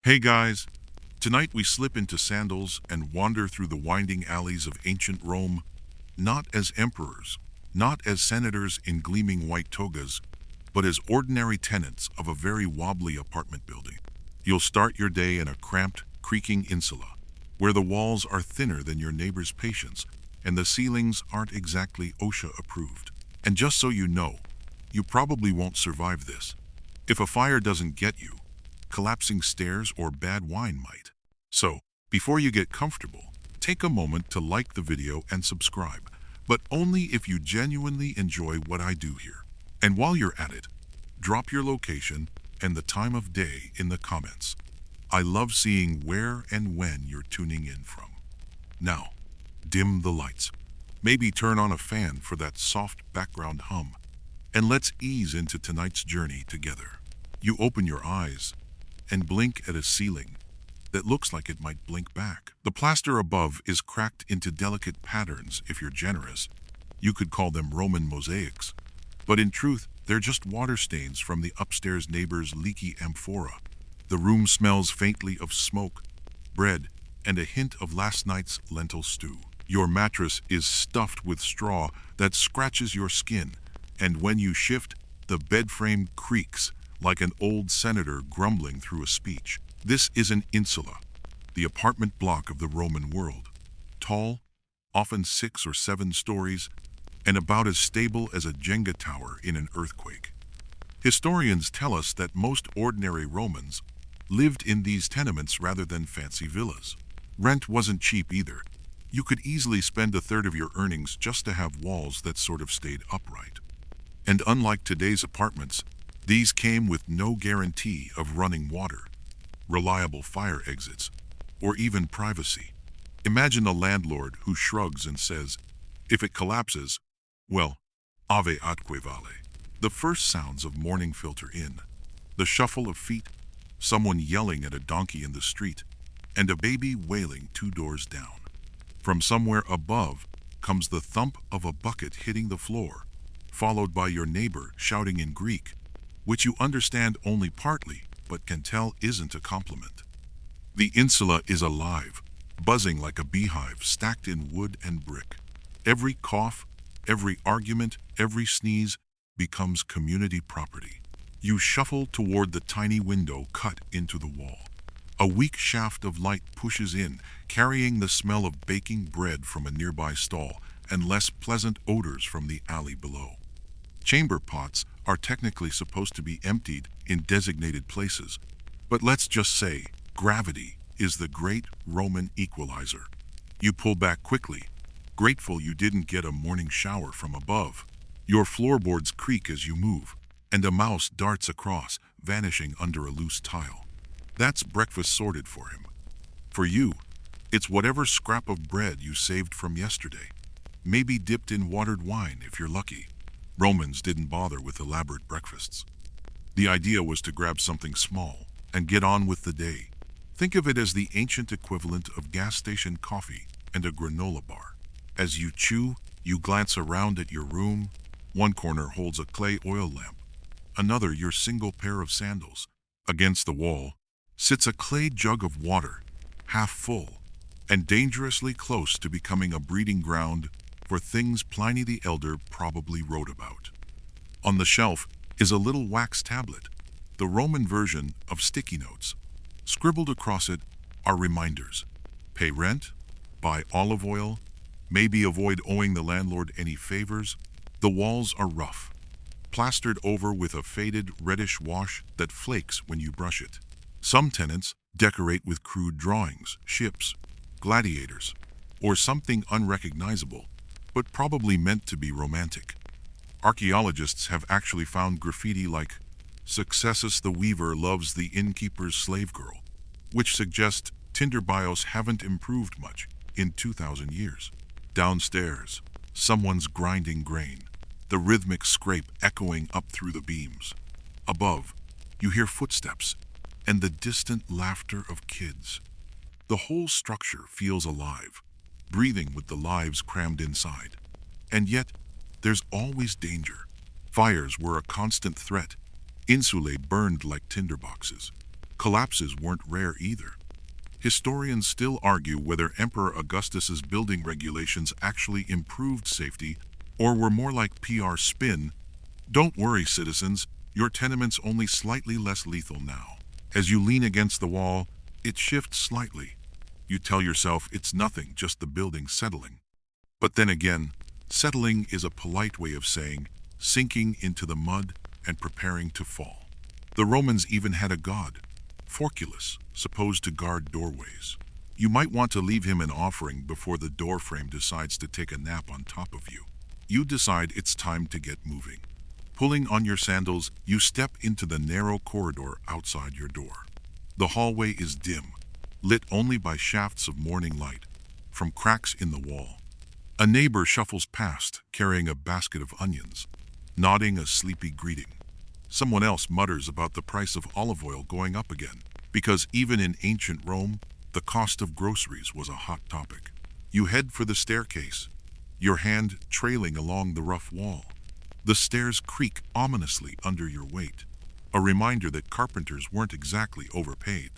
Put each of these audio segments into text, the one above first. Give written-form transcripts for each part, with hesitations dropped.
Hey guys, tonight we slip into sandals and wander through the winding alleys of ancient Rome, not as emperors, not as senators in gleaming white togas, but as ordinary tenants of a very wobbly apartment building. You'll start your day in a cramped, creaking insula, where the walls are thinner than your neighbor's patience and the ceilings aren't exactly OSHA approved. And just so you know, you probably won't survive this. If a fire doesn't get you, collapsing stairs or bad wine might. So, before you get comfortable, take a moment to like the video and subscribe, but only if you genuinely enjoy what I do here. And while you're at it, drop your location and the time of day in the comments. I love seeing where and when you're tuning in from. Now, dim the lights. Maybe turn on a fan for that soft background hum. And let's ease into tonight's journey together. You open your eyes and blink at a ceiling that looks like it might blink back. The plaster above is cracked into delicate patterns if you're generous. You could call them Roman mosaics. But in truth, they're just water stains from the upstairs neighbor's leaky amphora. The room smells faintly of smoke, bread, and a hint of last night's lentil stew. Your mattress is stuffed with straw that scratches your skin, and when you shift, the bed frame creaks like an old senator grumbling through a speech. This is an insula, the apartment block of the Roman world. Tall, often 6 or 7 stories, and about as stable as a Jenga tower in an earthquake. Historians tell us that most ordinary Romans lived in these tenements rather than fancy villas. Rent wasn't cheap either. You could easily spend a third of your earnings just to have walls that sort of stayed upright. And unlike today's apartments, these came with no guarantee of running water, reliable fire exits, or even privacy. Imagine a landlord who shrugs and says, if it collapses, well, ave atque vale. The first sounds of morning filter in. The shuffle of feet, someone yelling at a donkey in the street, and a baby wailing 2 doors down. From somewhere above comes the thump of a bucket hitting the floor, followed by your neighbor shouting in Greek, which you understand only partly, but can tell isn't a compliment. The insula is alive, buzzing like a beehive stacked in wood and brick. Every cough, every argument, every sneeze becomes community property. You shuffle toward the tiny window cut into the wall. A weak shaft of light pushes in, carrying the smell of baking bread from a nearby stall and less pleasant odors from the alley below. Chamber pots are technically supposed to be emptied in designated places, but let's just say gravity is the great Roman equalizer. You pull back quickly, grateful you didn't get a morning shower from above. Your floorboards creak as you move, and a mouse darts across, vanishing under a loose tile. That's breakfast sorted for him. For you, it's whatever scrap of bread you saved from yesterday, maybe dipped in watered wine if you're lucky. Romans didn't bother with elaborate breakfasts. The idea was to grab something small and get on with the day. Think of it as the ancient equivalent of gas station coffee and a granola bar. As you chew, you glance around at your room. One corner holds a clay oil lamp, another your single pair of sandals. Against the wall sits a clay jug of water, half full, and dangerously close to becoming a breeding ground for things Pliny the Elder probably wrote about. On the shelf is a little wax tablet, the Roman version of sticky notes. Scribbled across it are reminders. Pay rent, buy olive oil, maybe avoid owing the landlord any favors. The walls are rough, plastered over with a faded reddish wash that flakes when you brush it. Some tenants decorate with crude drawings, ships, gladiators, or something unrecognizable, but probably meant to be romantic. Archaeologists have actually found graffiti like, Successus the Weaver loves the innkeeper's slave girl, which suggests Tinder bios haven't improved much in 2,000 years. Downstairs, someone's grinding grain, the rhythmic scrape echoing up through the beams. Above, you hear footsteps and the distant laughter of kids. The whole structure feels alive, breathing with the lives crammed inside. And yet, there's always danger. Fires were a constant threat. Insulae burned like tinderboxes. Collapses weren't rare either. Historians still argue whether Emperor Augustus's building regulations actually improved safety or were more like PR spin. Don't worry, citizens, your tenement's only slightly less lethal now. As you lean against the wall, it shifts slightly. You tell yourself it's nothing, just the building settling. But then again, settling is a polite way of saying sinking into the mud and preparing to fall. The Romans even had a god, Forculus, supposed to guard doorways. You might want to leave him an offering before the doorframe decides to take a nap on top of you. You decide it's time to get moving. Pulling on your sandals, you step into the narrow corridor outside your door. The hallway is dim, lit only by shafts of morning light from cracks in the wall. A neighbor shuffles past, carrying a basket of onions, nodding a sleepy greeting. Someone else mutters about the price of olive oil going up again, because even in ancient Rome, the cost of groceries was a hot topic. You head for the staircase, your hand trailing along the rough wall. The stairs creak ominously under your weight, a reminder that carpenters weren't exactly overpaid.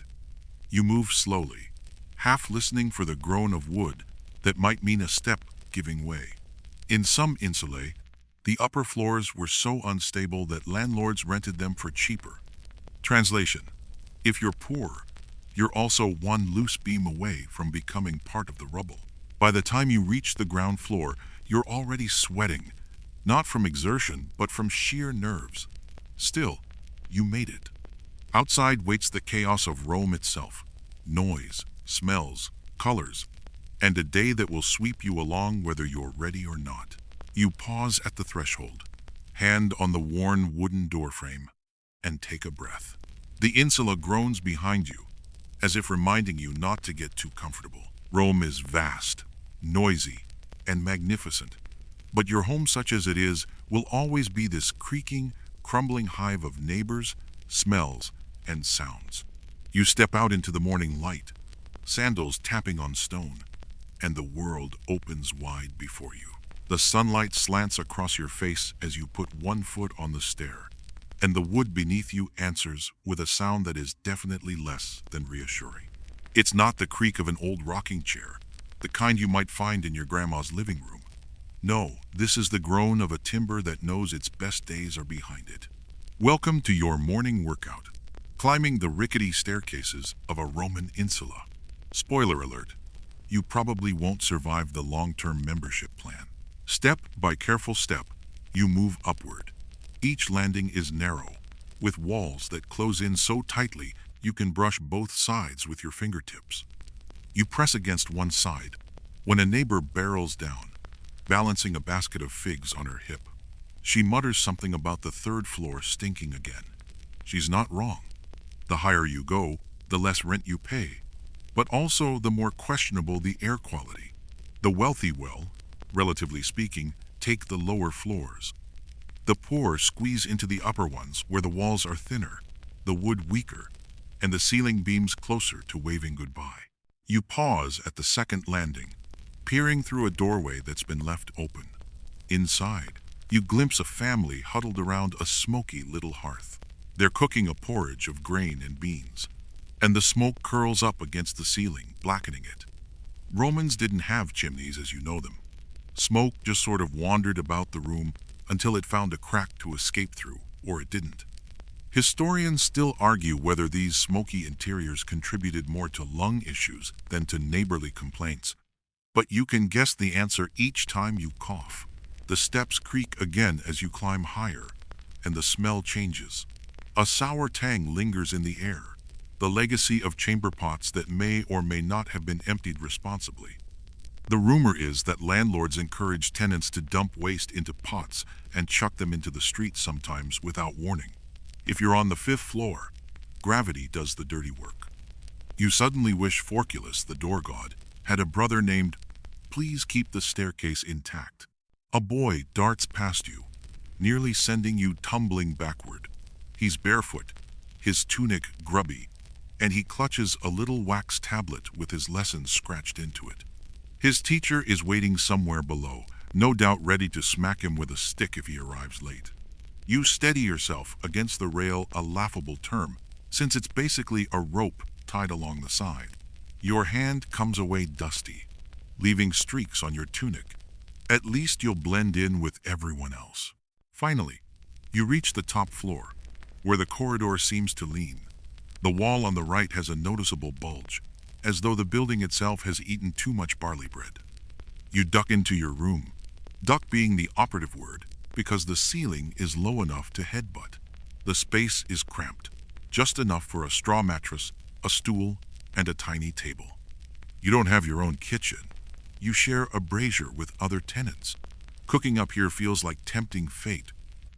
You move slowly, half listening for the groan of wood that might mean a step giving way. In some insulae, the upper floors were so unstable that landlords rented them for cheaper. Translation: if you're poor, you're also one loose beam away from becoming part of the rubble. By the time you reach the ground floor, you're already sweating, not from exertion, but from sheer nerves. Still, you made it. Outside waits the chaos of Rome itself: noise, smells, colors, and a day that will sweep you along whether you're ready or not. You pause at the threshold, hand on the worn wooden doorframe, and take a breath. The insula groans behind you, as if reminding you not to get too comfortable. Rome is vast, noisy, and magnificent, but your home, such as it is, will always be this creaking, crumbling hive of neighbors, smells, and sounds. You step out into the morning light, sandals tapping on stone, and the world opens wide before you. The sunlight slants across your face as you put one foot on the stair, and the wood beneath you answers with a sound that is definitely less than reassuring. It's not the creak of an old rocking chair, the kind you might find in your grandma's living room. No, this is the groan of a timber that knows its best days are behind it. Welcome to your morning workout, climbing the rickety staircases of a Roman insula. Spoiler alert, you probably won't survive the long-term membership plan. Step by careful step, you move upward. Each landing is narrow, with walls that close in so tightly you can brush both sides with your fingertips. You press against one side when a neighbor barrels down, balancing a basket of figs on her hip. She mutters something about the third floor stinking again. She's not wrong. The higher you go, the less rent you pay, but also the more questionable the air quality. The wealthy will, relatively speaking, take the lower floors. The poor squeeze into the upper ones where the walls are thinner, the wood weaker, and the ceiling beams closer to waving goodbye. You pause at the second landing, peering through a doorway that's been left open. Inside, you glimpse a family huddled around a smoky little hearth. They're cooking a porridge of grain and beans, and the smoke curls up against the ceiling, blackening it. Romans didn't have chimneys as you know them. Smoke just sort of wandered about the room until it found a crack to escape through, or it didn't. Historians still argue whether these smoky interiors contributed more to lung issues than to neighborly complaints, but you can guess the answer each time you cough. The steps creak again as you climb higher, and the smell changes. A sour tang lingers in the air, the legacy of chamber pots that may or may not have been emptied responsibly. The rumor is that landlords encourage tenants to dump waste into pots and chuck them into the street, sometimes without warning. If you're on the 5th floor, gravity does the dirty work. You suddenly wish Forculus, the door god, had a brother named "Please keep the staircase intact." A boy darts past you, nearly sending you tumbling backward. He's barefoot, his tunic grubby, and he clutches a little wax tablet with his lessons scratched into it. His teacher is waiting somewhere below, no doubt ready to smack him with a stick if he arrives late. You steady yourself against the rail, a laughable term, since it's basically a rope tied along the side. Your hand comes away dusty, leaving streaks on your tunic. At least you'll blend in with everyone else. Finally, you reach the top floor, where the corridor seems to lean. The wall on the right has a noticeable bulge, as though the building itself has eaten too much barley bread. You duck into your room, duck being the operative word, because the ceiling is low enough to headbutt. The space is cramped, just enough for a straw mattress, a stool, and a tiny table. You don't have your own kitchen. You share a brazier with other tenants. Cooking up here feels like tempting fate.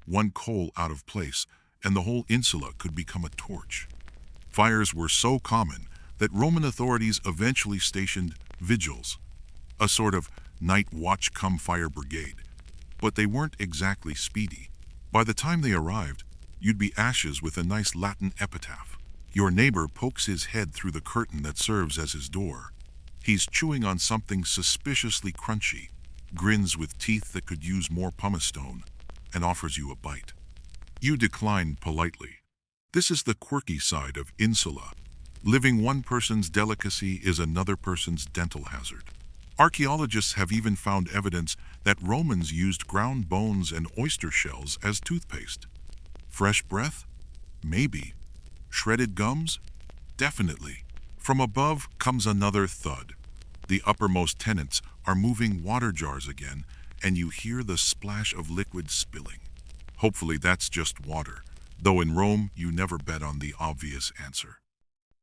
One coal out of place, and the whole insula could become a torch. Fires were so common that Roman authorities eventually stationed vigils, a sort of night watch come fire brigade. But they weren't exactly speedy. By the time they arrived, you'd be ashes with a nice Latin epitaph. Your neighbor pokes his head through the curtain that serves as his door. He's chewing on something suspiciously crunchy, grins with teeth that could use more pumice stone, and offers you a bite. You decline politely. This is the quirky side of insula. Living one person's delicacy is another person's dental hazard. Archaeologists have even found evidence that Romans used ground bones and oyster shells as toothpaste. Fresh breath? Maybe. Shredded gums? Definitely. From above comes another thud. The uppermost tenants are moving water jars again, and you hear the splash of liquid spilling. Hopefully that's just water, though in Rome you never bet on the obvious answer.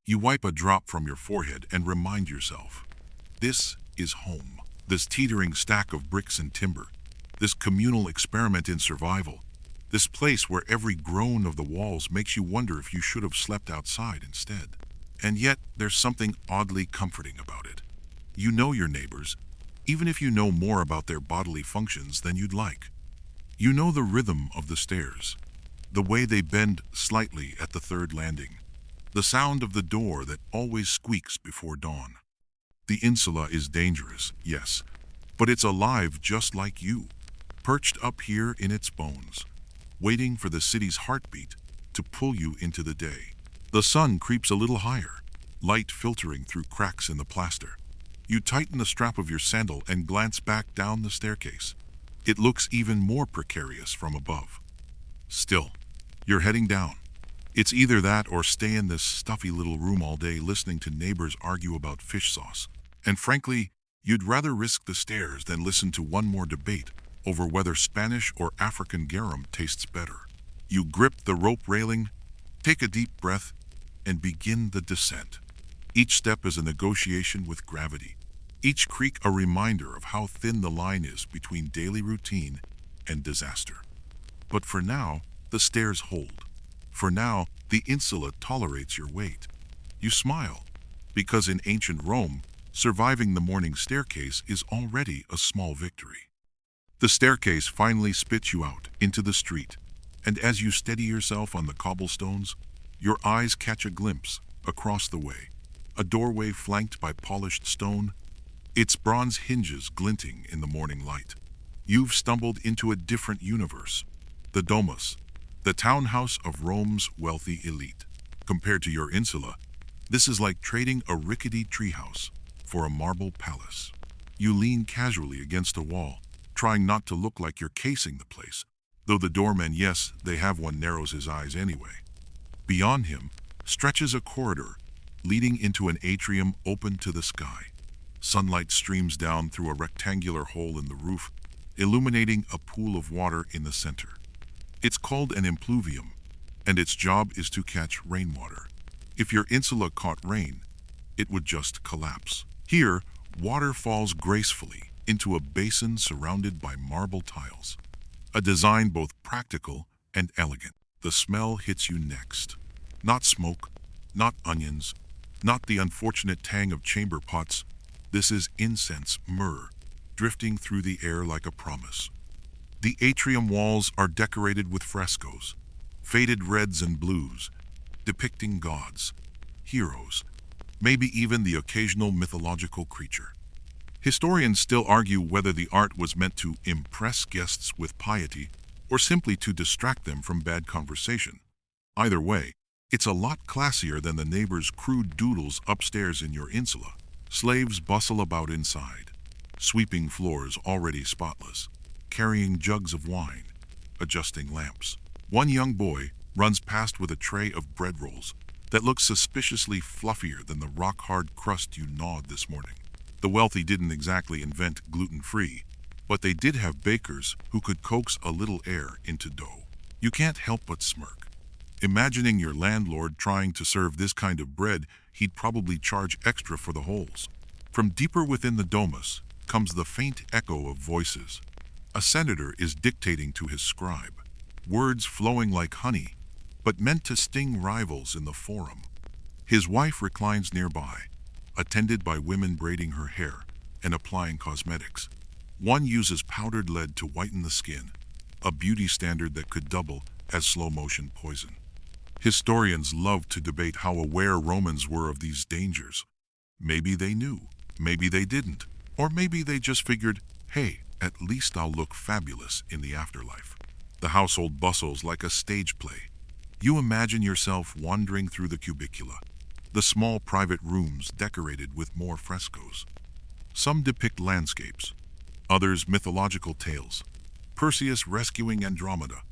You wipe a drop from your forehead and remind yourself, this is home. This teetering stack of bricks and timber, this communal experiment in survival, this place where every groan of the walls makes you wonder if you should have slept outside instead. And yet, there's something oddly comforting about it. You know your neighbors, even if you know more about their bodily functions than you'd like. You know the rhythm of the stairs, the way they bend slightly at the third landing, the sound of the door that always squeaks before dawn. The insula is dangerous, yes, but it's alive just like you, perched up here in its bones, waiting for the city's heartbeat to pull you into the day. The sun creeps a little higher, light filtering through cracks in the plaster. You tighten the strap of your sandal and glance back down the staircase. It looks even more precarious from above. Still, you're heading down. It's either that or stay in this stuffy little room all day listening to neighbors argue about fish sauce. And frankly, you'd rather risk the stairs than listen to one more debate over whether Spanish or African garum tastes better. You grip the rope railing, take a deep breath, and begin the descent. Each step is a negotiation with gravity. Each creak a reminder of how thin the line is between daily routine and disaster. But for now, the stairs hold. For now, the insula tolerates your weight. You smile, because in ancient Rome, surviving the morning staircase is already a small victory. The staircase finally spits you out into the street, and as you steady yourself on the cobblestones, your eyes catch a glimpse across the way, a doorway flanked by polished stone, its bronze hinges glinting in the morning light. You've stumbled into a different universe, the Domus, the townhouse of Rome's wealthy elite. Compared to your insula, this is like trading a rickety treehouse for a marble palace. You lean casually against a wall, trying not to look like you're casing the place, though the doorman, yes, they have one, narrows his eyes anyway. Beyond him stretches a corridor leading into an atrium open to the sky. Sunlight streams down through a rectangular hole in the roof, illuminating a pool of water in the center. It's called an impluvium, and its job is to catch rainwater. If your insula caught rain, it would just collapse. Here, water falls gracefully into a basin surrounded by marble tiles, a design both practical and elegant. The smell hits you next. Not smoke, not onions, not the unfortunate tang of chamber pots. This is incense, myrrh, drifting through the air like a promise. The atrium walls are decorated with frescoes, faded reds and blues, depicting gods, heroes, maybe even the occasional mythological creature. Historians still argue whether the art was meant to impress guests with piety or simply to distract them from bad conversation. Either way, It's a lot classier than the neighbor's crude doodles upstairs in your insula. Slaves bustle about inside, sweeping floors already spotless, carrying jugs of wine, adjusting lamps. One young boy runs past with a tray of bread rolls that looks suspiciously fluffier than the rock-hard crust you gnawed this morning. The wealthy didn't exactly invent gluten-free, but they did have bakers who could coax a little air into dough. You can't help but smirk, imagining your landlord trying to serve this kind of bread. He'd probably charge extra for the holes. From deeper within the domus comes the faint echo of voices. A senator is dictating to his scribe, words flowing like honey, but meant to sting rivals in the forum. His wife reclines nearby, attended by women braiding her hair and applying cosmetics. One uses powdered lead to whiten the skin, a beauty standard that could double as slow-motion poison. Historians love to debate how aware Romans were of these dangers. Maybe they knew, maybe they didn't, or maybe they just figured, hey, at least I'll look fabulous in the afterlife. The household bustles like a stage play. You imagine yourself wandering through the cubicula, the small private rooms decorated with more frescoes. Some depict landscapes, others mythological tales. Perseus rescuing Andromeda,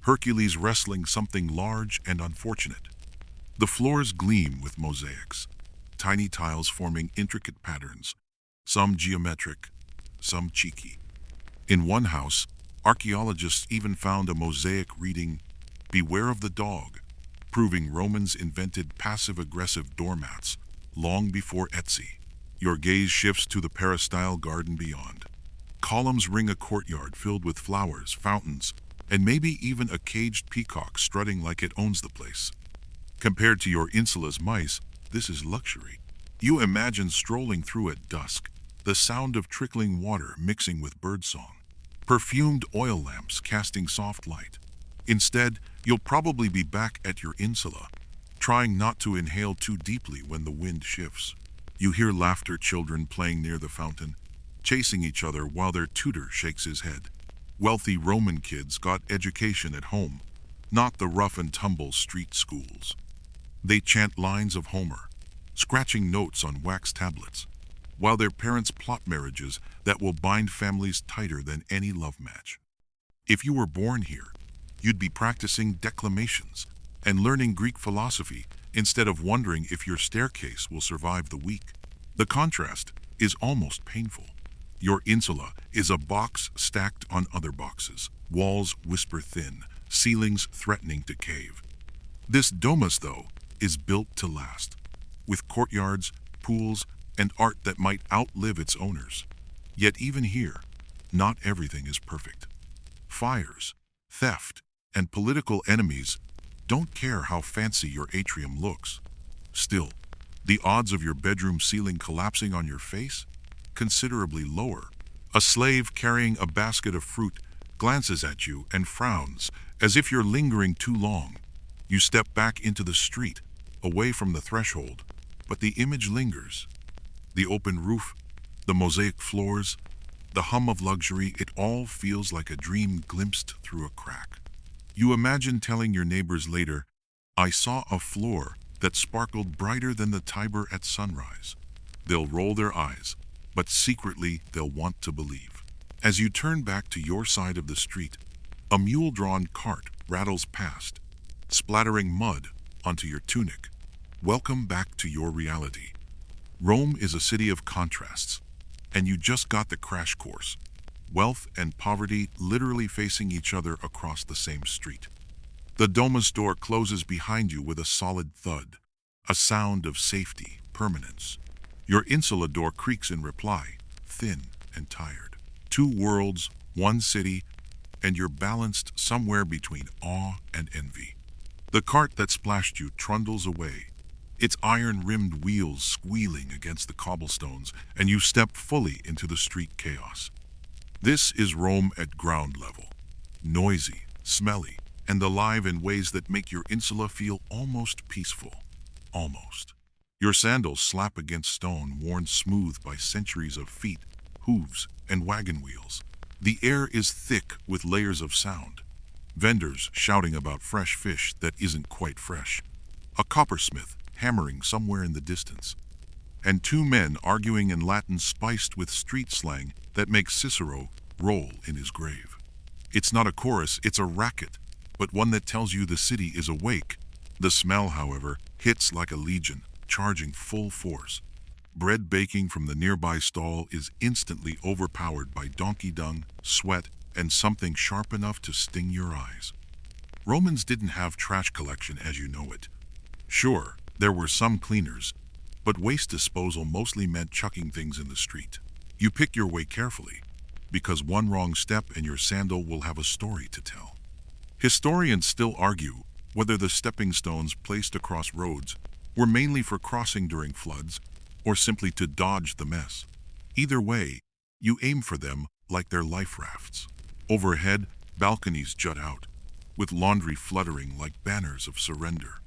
Hercules wrestling something large and unfortunate. The floors gleam with mosaics, tiny tiles forming intricate patterns, some geometric, some cheeky. In one house, archaeologists even found a mosaic reading, "Beware of the dog," proving Romans invented passive-aggressive doormats long before Etsy. Your gaze shifts to the peristyle garden beyond. Columns ring a courtyard filled with flowers, fountains, and maybe even a caged peacock strutting like it owns the place. Compared to your insula's mice, this is luxury. You imagine strolling through at dusk, the sound of trickling water mixing with birdsong, perfumed oil lamps casting soft light. Instead, you'll probably be back at your insula, trying not to inhale too deeply when the wind shifts. You hear laughter, children playing near the fountain, chasing each other while their tutor shakes his head. Wealthy Roman kids got education at home, not the rough-and-tumble street schools. They chant lines of Homer, scratching notes on wax tablets, while their parents plot marriages that will bind families tighter than any love match. If you were born here, you'd be practicing declamations and learning Greek philosophy instead of wondering if your staircase will survive the week. The contrast is almost painful. Your insula is a box stacked on other boxes, walls whisper thin, ceilings threatening to cave. This domus, though, is built to last, with courtyards, pools, and art that might outlive its owners. Yet even here, not everything is perfect. Fires, theft, and political enemies don't care how fancy your atrium looks. Still, the odds of your bedroom ceiling collapsing on your face? Considerably lower. A slave carrying a basket of fruit glances at you and frowns, as if you're lingering too long. You step back into the street, away from the threshold, but the image lingers. The open roof, the mosaic floors, the hum of luxury, it all feels like a dream glimpsed through a crack. You imagine telling your neighbors later, "I saw a floor that sparkled brighter than the Tiber at sunrise." They'll roll their eyes, but secretly they'll want to believe. As you turn back to your side of the street, a mule-drawn cart rattles past, splattering mud onto your tunic. Welcome back to your reality. Rome is a city of contrasts, and you just got the crash course. Wealth and poverty literally facing each other across the same street. The domus door closes behind you with a solid thud, a sound of safety, permanence. Your insula door creaks in reply, thin and tired. Two worlds, one city, and you're balanced somewhere between awe and envy. The cart that splashed you trundles away, its iron-rimmed wheels squealing against the cobblestones, and you step fully into the street chaos. This is Rome at ground level. Noisy, smelly, and alive in ways that make your insula feel almost peaceful. Almost. Your sandals slap against stone worn smooth by centuries of feet, hooves, and wagon wheels. The air is thick with layers of sound. Vendors shouting about fresh fish that isn't quite fresh. a coppersmith hammering somewhere in the distance, and two men arguing in Latin spiced with street slang that makes Cicero roll in his grave. It's not a chorus, it's a racket, but one that tells you the city is awake. The smell, however, hits like a legion, charging full force. Bread baking from the nearby stall is instantly overpowered by donkey dung, sweat, and something sharp enough to sting your eyes. Romans didn't have trash collection as you know it. Sure, there were some cleaners, but waste disposal mostly meant chucking things in the street. You pick your way carefully, because one wrong step and your sandal will have a story to tell. Historians still argue whether the stepping stones placed across roads were mainly for crossing during floods or simply to dodge the mess. Either way, you aim for them like they're life rafts. Overhead, balconies jut out, with laundry fluttering like banners of surrender.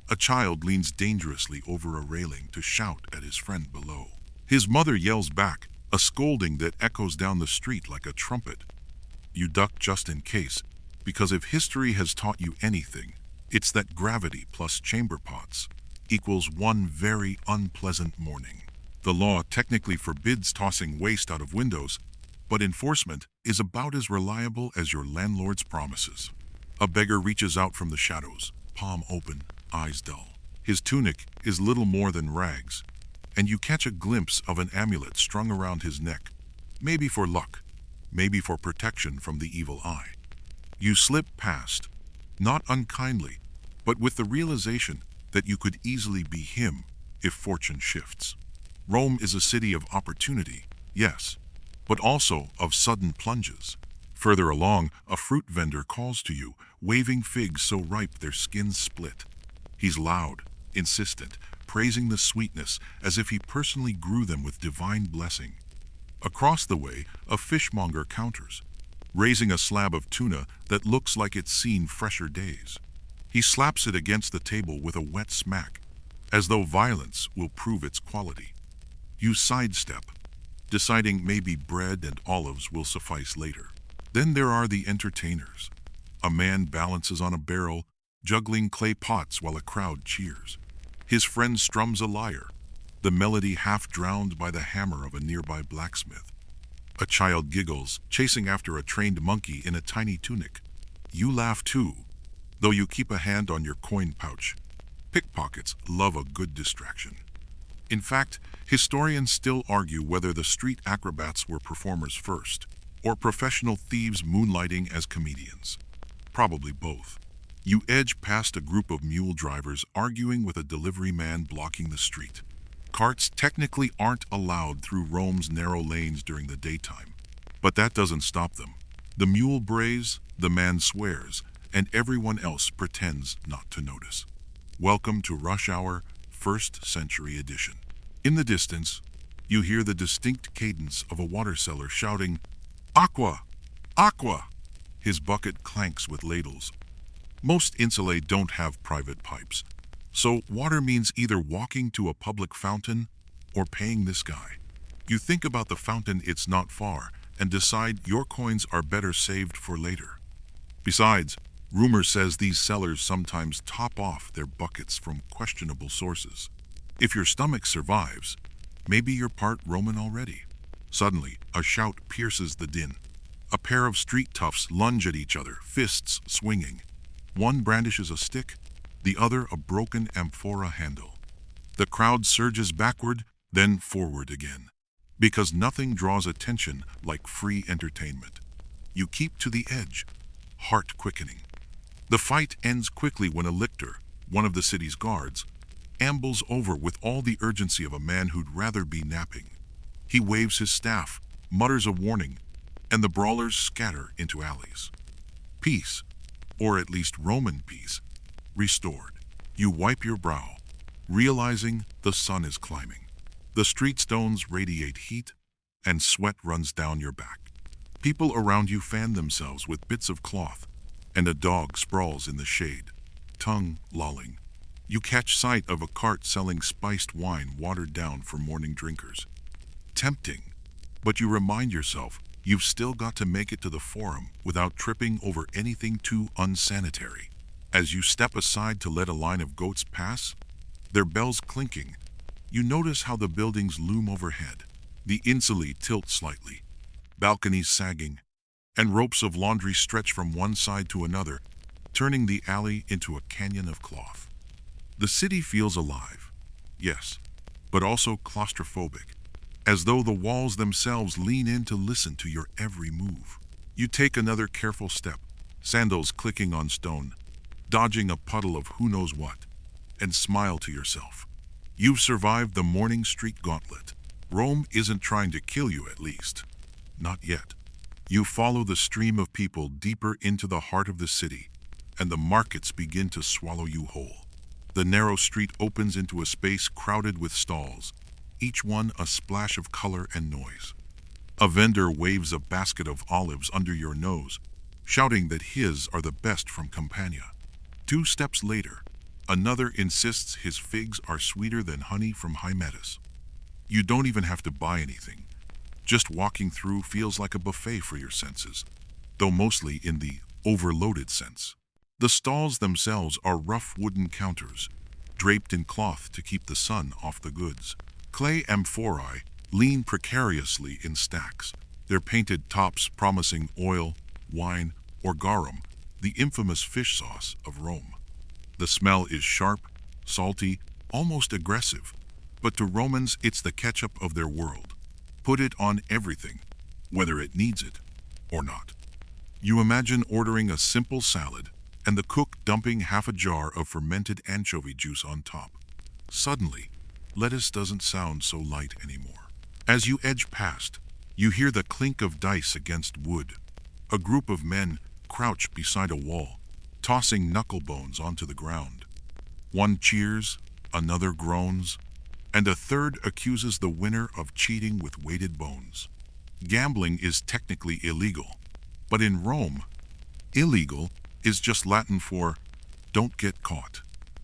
A child leans dangerously over a railing to shout at his friend below. His mother yells back, a scolding that echoes down the street like a trumpet. You duck just in case, because if history has taught you anything, it's that gravity plus chamber pots equals one very unpleasant morning. The law technically forbids tossing waste out of windows, but enforcement is about as reliable as your landlord's promises. A beggar reaches out from the shadows, palm open, eyes dull. His tunic is little more than rags, and you catch a glimpse of an amulet strung around his neck, maybe for luck, maybe for protection from the evil eye. You slip past, not unkindly, but with the realization that you could easily be him if fortune shifts. Rome is a city of opportunity, yes, but also of sudden plunges. Further along, a fruit vendor calls to you, waving figs so ripe their skins split. He's loud, insistent, praising the sweetness as if he personally grew them with divine blessing. Across the way, a fishmonger counters, raising a slab of tuna that looks like it's seen fresher days. He slaps it against the table with a wet smack, as though violence will prove its quality. You sidestep, deciding maybe bread and olives will suffice later. Then there are the entertainers. A man balances on a barrel, juggling clay pots while a crowd cheers. His friend strums a lyre, the melody half drowned by the hammer of a nearby blacksmith. A child giggles, chasing after a trained monkey in a tiny tunic. You laugh too, though you keep a hand on your coin pouch. Pickpockets love a good distraction. In fact, historians still argue whether the street acrobats were performers first, or professional thieves moonlighting as comedians. Probably both. You edge past a group of mule drivers arguing with a delivery man blocking the street. Carts technically aren't allowed through Rome's narrow lanes during the daytime, but that doesn't stop them. The mule brays, the man swears, and everyone else pretends not to notice. Welcome to Rush Hour, 1st Century Edition. In the distance, you hear the distinct cadence of a water seller shouting, "Aqua! Aqua!" His bucket clanks with ladles. Most insulae don't have private pipes, so water means either walking to a public fountain or paying this guy. You think about the fountain, it's not far, and decide your coins are better saved for later. Besides, rumor says these sellers sometimes top off their buckets from questionable sources. If your stomach survives, maybe you're part Roman already. Suddenly, a shout pierces the din. A pair of street toughs lunge at each other, fists swinging. One brandishes a stick, the other a broken amphora handle. The crowd surges backward, then forward again, because nothing draws attention like free entertainment. You keep to the edge, heart quickening. The fight ends quickly when a lictor, one of the city's guards, ambles over with all the urgency of a man who'd rather be napping. He waves his staff, mutters a warning, and the brawlers scatter into alleys. Peace, or at least Roman peace, restored. You wipe your brow, realizing the sun is climbing. The street stones radiate heat, and sweat runs down your back. People around you fan themselves with bits of cloth, and a dog sprawls in the shade, tongue lolling. You catch sight of a cart selling spiced wine watered down for morning drinkers. Tempting, but you remind yourself you've still got to make it to the forum without tripping over anything too unsanitary. As you step aside to let a line of goats pass, their bells clinking, you notice how the buildings loom overhead. The insulae tilt slightly, balconies sagging, and ropes of laundry stretch from one side to another, turning the alley into a canyon of cloth. The city feels alive, yes, but also claustrophobic, as though the walls themselves lean in to listen to your every move. You take another careful step, sandals clicking on stone, dodging a puddle of who knows what, and smile to yourself. You've survived the morning street gauntlet. Rome isn't trying to kill you, at least. Not yet. You follow the stream of people deeper into the heart of the city, and the markets begin to swallow you whole. The narrow street opens into a space crowded with stalls, each one a splash of color and noise. A vendor waves a basket of olives under your nose, shouting that his are the best from Campania. 2 steps later, another insists his figs are sweeter than honey from Hymettus. You don't even have to buy anything. Just walking through feels like a buffet for your senses, though mostly in the overloaded sense. The stalls themselves are rough wooden counters, draped in cloth to keep the sun off the goods. Clay amphorae lean precariously in stacks, their painted tops promising oil, wine, or garum, the infamous fish sauce of Rome. The smell is sharp, salty, almost aggressive, but to Romans it's the ketchup of their world. Put it on everything, whether it needs it or not. You imagine ordering a simple salad and the cook dumping half a jar of fermented anchovy juice on top. Suddenly, lettuce doesn't sound so light anymore. As you edge past, you hear the clink of dice against wood. A group of men crouch beside a wall, tossing knuckle bones onto the ground. One cheers, another groans, and a third accuses the winner of cheating with weighted bones. Gambling is technically illegal, but in Rome, illegal is just Latin for don't get caught.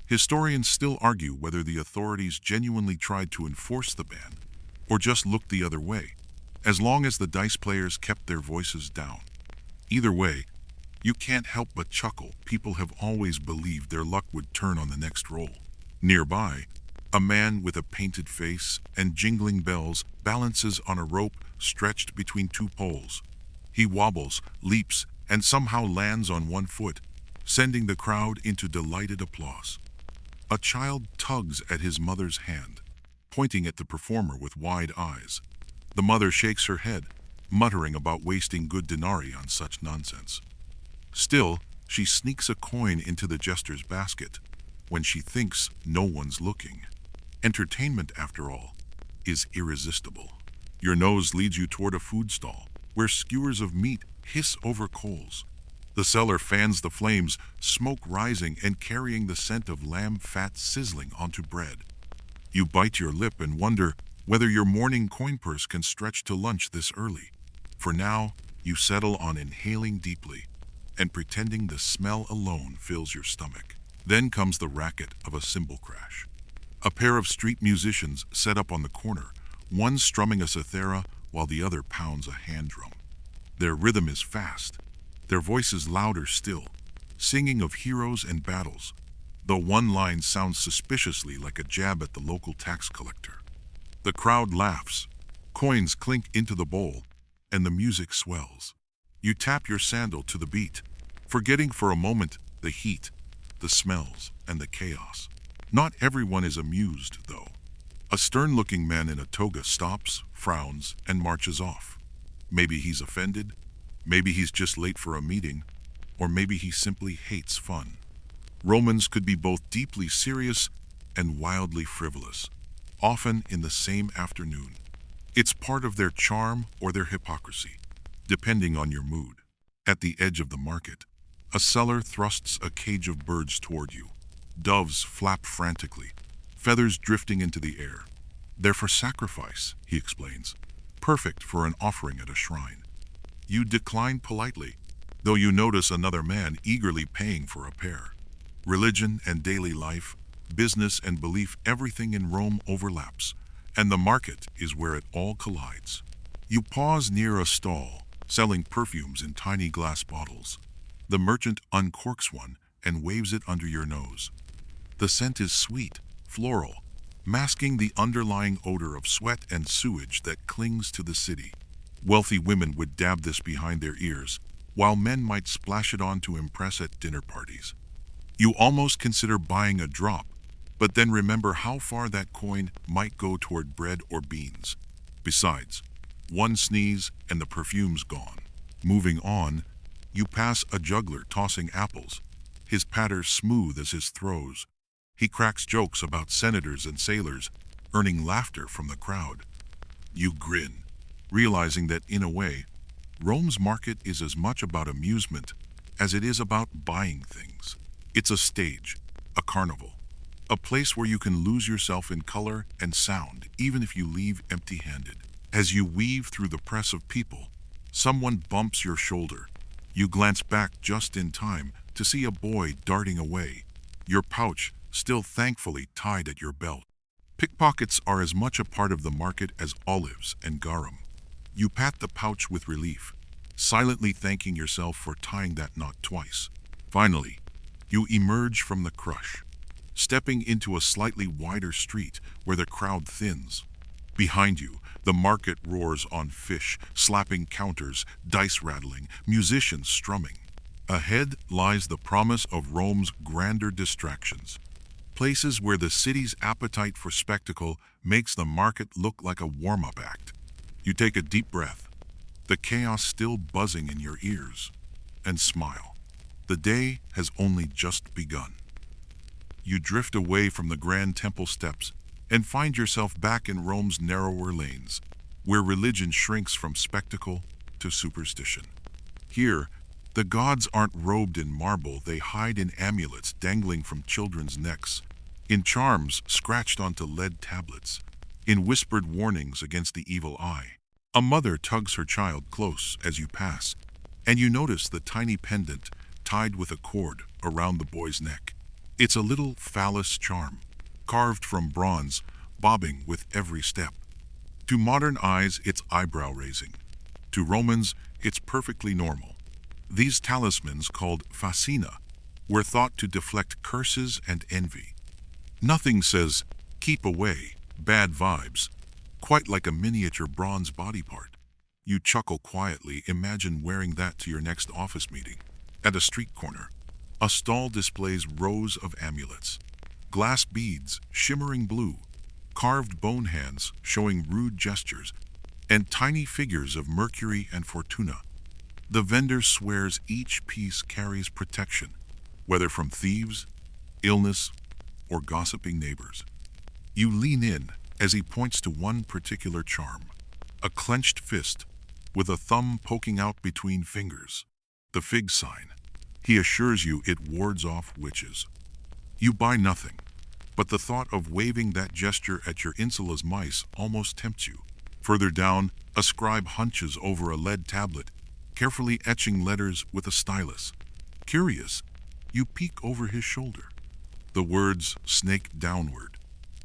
Historians still argue whether the authorities genuinely tried to enforce the ban or just looked the other way, as long as the dice players kept their voices down. Either way, you can't help but chuckle. People have always believed their luck would turn on the next roll. Nearby, a man with a painted face and jingling bells balances on a rope stretched between 2 poles. He wobbles, leaps, and somehow lands on 1 foot, sending the crowd into delighted applause. A child tugs at his mother's hand, pointing at the performer with wide eyes. The mother shakes her head, muttering about wasting good denarii on such nonsense. Still, she sneaks a coin into the jester's basket when she thinks no one's looking. Entertainment, after all, is irresistible. Your nose leads you toward a food stall, where skewers of meat hiss over coals. The seller fans the flames, smoke rising and carrying the scent of lamb fat sizzling onto bread. You bite your lip and wonder whether your morning coin purse can stretch to lunch this early. For now, you settle on inhaling deeply and pretending the smell alone fills your stomach. Then comes the racket of a cymbal crash. A pair of street musicians set up on the corner, one strumming a cithara while the other pounds a hand drum. Their rhythm is fast, their voices louder still, singing of heroes and battles, though one line sounds suspiciously like a jab at the local tax collector. The crowd laughs, coins clink into the bowl, and the music swells. You tap your sandal to the beat, forgetting for a moment the heat, the smells, and the chaos. Not everyone is amused, though. A stern-looking man in a toga stops, frowns, and marches off. Maybe he's offended, maybe he's just late for a meeting, or maybe he simply hates fun. Romans could be both deeply serious and wildly frivolous, often in the same afternoon. It's part of their charm or their hypocrisy, depending on your mood. At the edge of the market, a seller thrusts a cage of birds toward you. Doves flap frantically, feathers drifting into the air. They're for sacrifice, he explains, perfect for an offering at a shrine. You decline politely, though you notice another man eagerly paying for a pair. Religion and daily life, business and belief, everything in Rome overlaps, and the market is where it all collides. You pause near a stall, selling perfumes in tiny glass bottles. The merchant uncorks one and waves it under your nose. The scent is sweet, floral, masking the underlying odor of sweat and sewage that clings to the city. Wealthy women would dab this behind their ears, while men might splash it on to impress at dinner parties. You almost consider buying a drop, but then remember how far that coin might go toward bread or beans. Besides, one sneeze and the perfume's gone. Moving on, you pass a juggler tossing apples, his patter smooth as his throws. He cracks jokes about senators and sailors, earning laughter from the crowd. You grin, realizing that in a way, Rome's market is as much about amusement as it is about buying things. It's a stage, a carnival, a place where you can lose yourself in color and sound even if you leave empty-handed. As you weave through the press of people, someone bumps your shoulder. You glance back just in time to see a boy darting away, your pouch still thankfully tied at your belt. Pickpockets are as much a part of the market as olives and garum. You pat the pouch with relief, silently thanking yourself for tying that knot twice. Finally, you emerge from the crush, stepping into a slightly wider street where the crowd thins. Behind you, the market roars on fish, slapping counters, dice rattling, musicians strumming. Ahead lies the promise of Rome's grander distractions, places where the city's appetite for spectacle makes the market look like a warm-up act. You take a deep breath, the chaos still buzzing in your ears, and smile. The day has only just begun. You drift away from the grand temple steps and find yourself back in Rome's narrower lanes, where religion shrinks from spectacle to superstition. Here, the gods aren't robed in marble, they hide in amulets dangling from children's necks, in charms scratched onto lead tablets, in whispered warnings against the evil eye. A mother tugs her child close as you pass, and you notice the tiny pendant tied with a cord around the boy's neck. It's a little phallus charm, carved from bronze, bobbing with every step. To modern eyes, it's eyebrow-raising. To Romans, it's perfectly normal. These talismans, called fascina, were thought to deflect curses and envy. Nothing says, "Keep away, bad vibes," quite like a miniature bronze body part. You chuckle quietly, imagine wearing that to your next office meeting. At a street corner, a stall displays rows of amulets, glass beads shimmering blue, carved bone hands showing rude gestures, and tiny figures of Mercury and Fortuna. The vendor swears each piece carries protection, whether from thieves, illness, or gossiping neighbors. You lean in as he points to one particular charm, a clenched fist with a thumb poking out between fingers, the fig sign. He assures you it wards off witches. You buy nothing, but the thought of waving that gesture at your insula's mice almost tempts you. Further down, a scribe hunches over a lead tablet, carefully etching letters with a stylus. Curious, you peek over his shoulder. The words snake downward,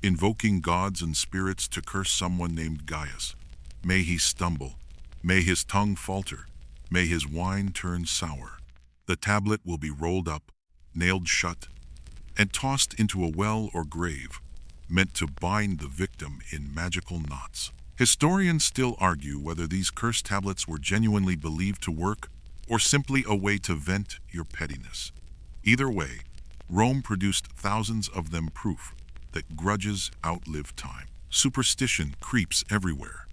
invoking gods and spirits to curse someone named Gaius. May he stumble, may his tongue falter, may his wine turn sour. The tablet will be rolled up, nailed shut, and tossed into a well or grave, meant to bind the victim in magical knots. Historians still argue whether these curse tablets were genuinely believed to work or simply a way to vent your pettiness. Either way, Rome produced thousands of them, proof that grudges outlive time. Superstition creeps everywhere.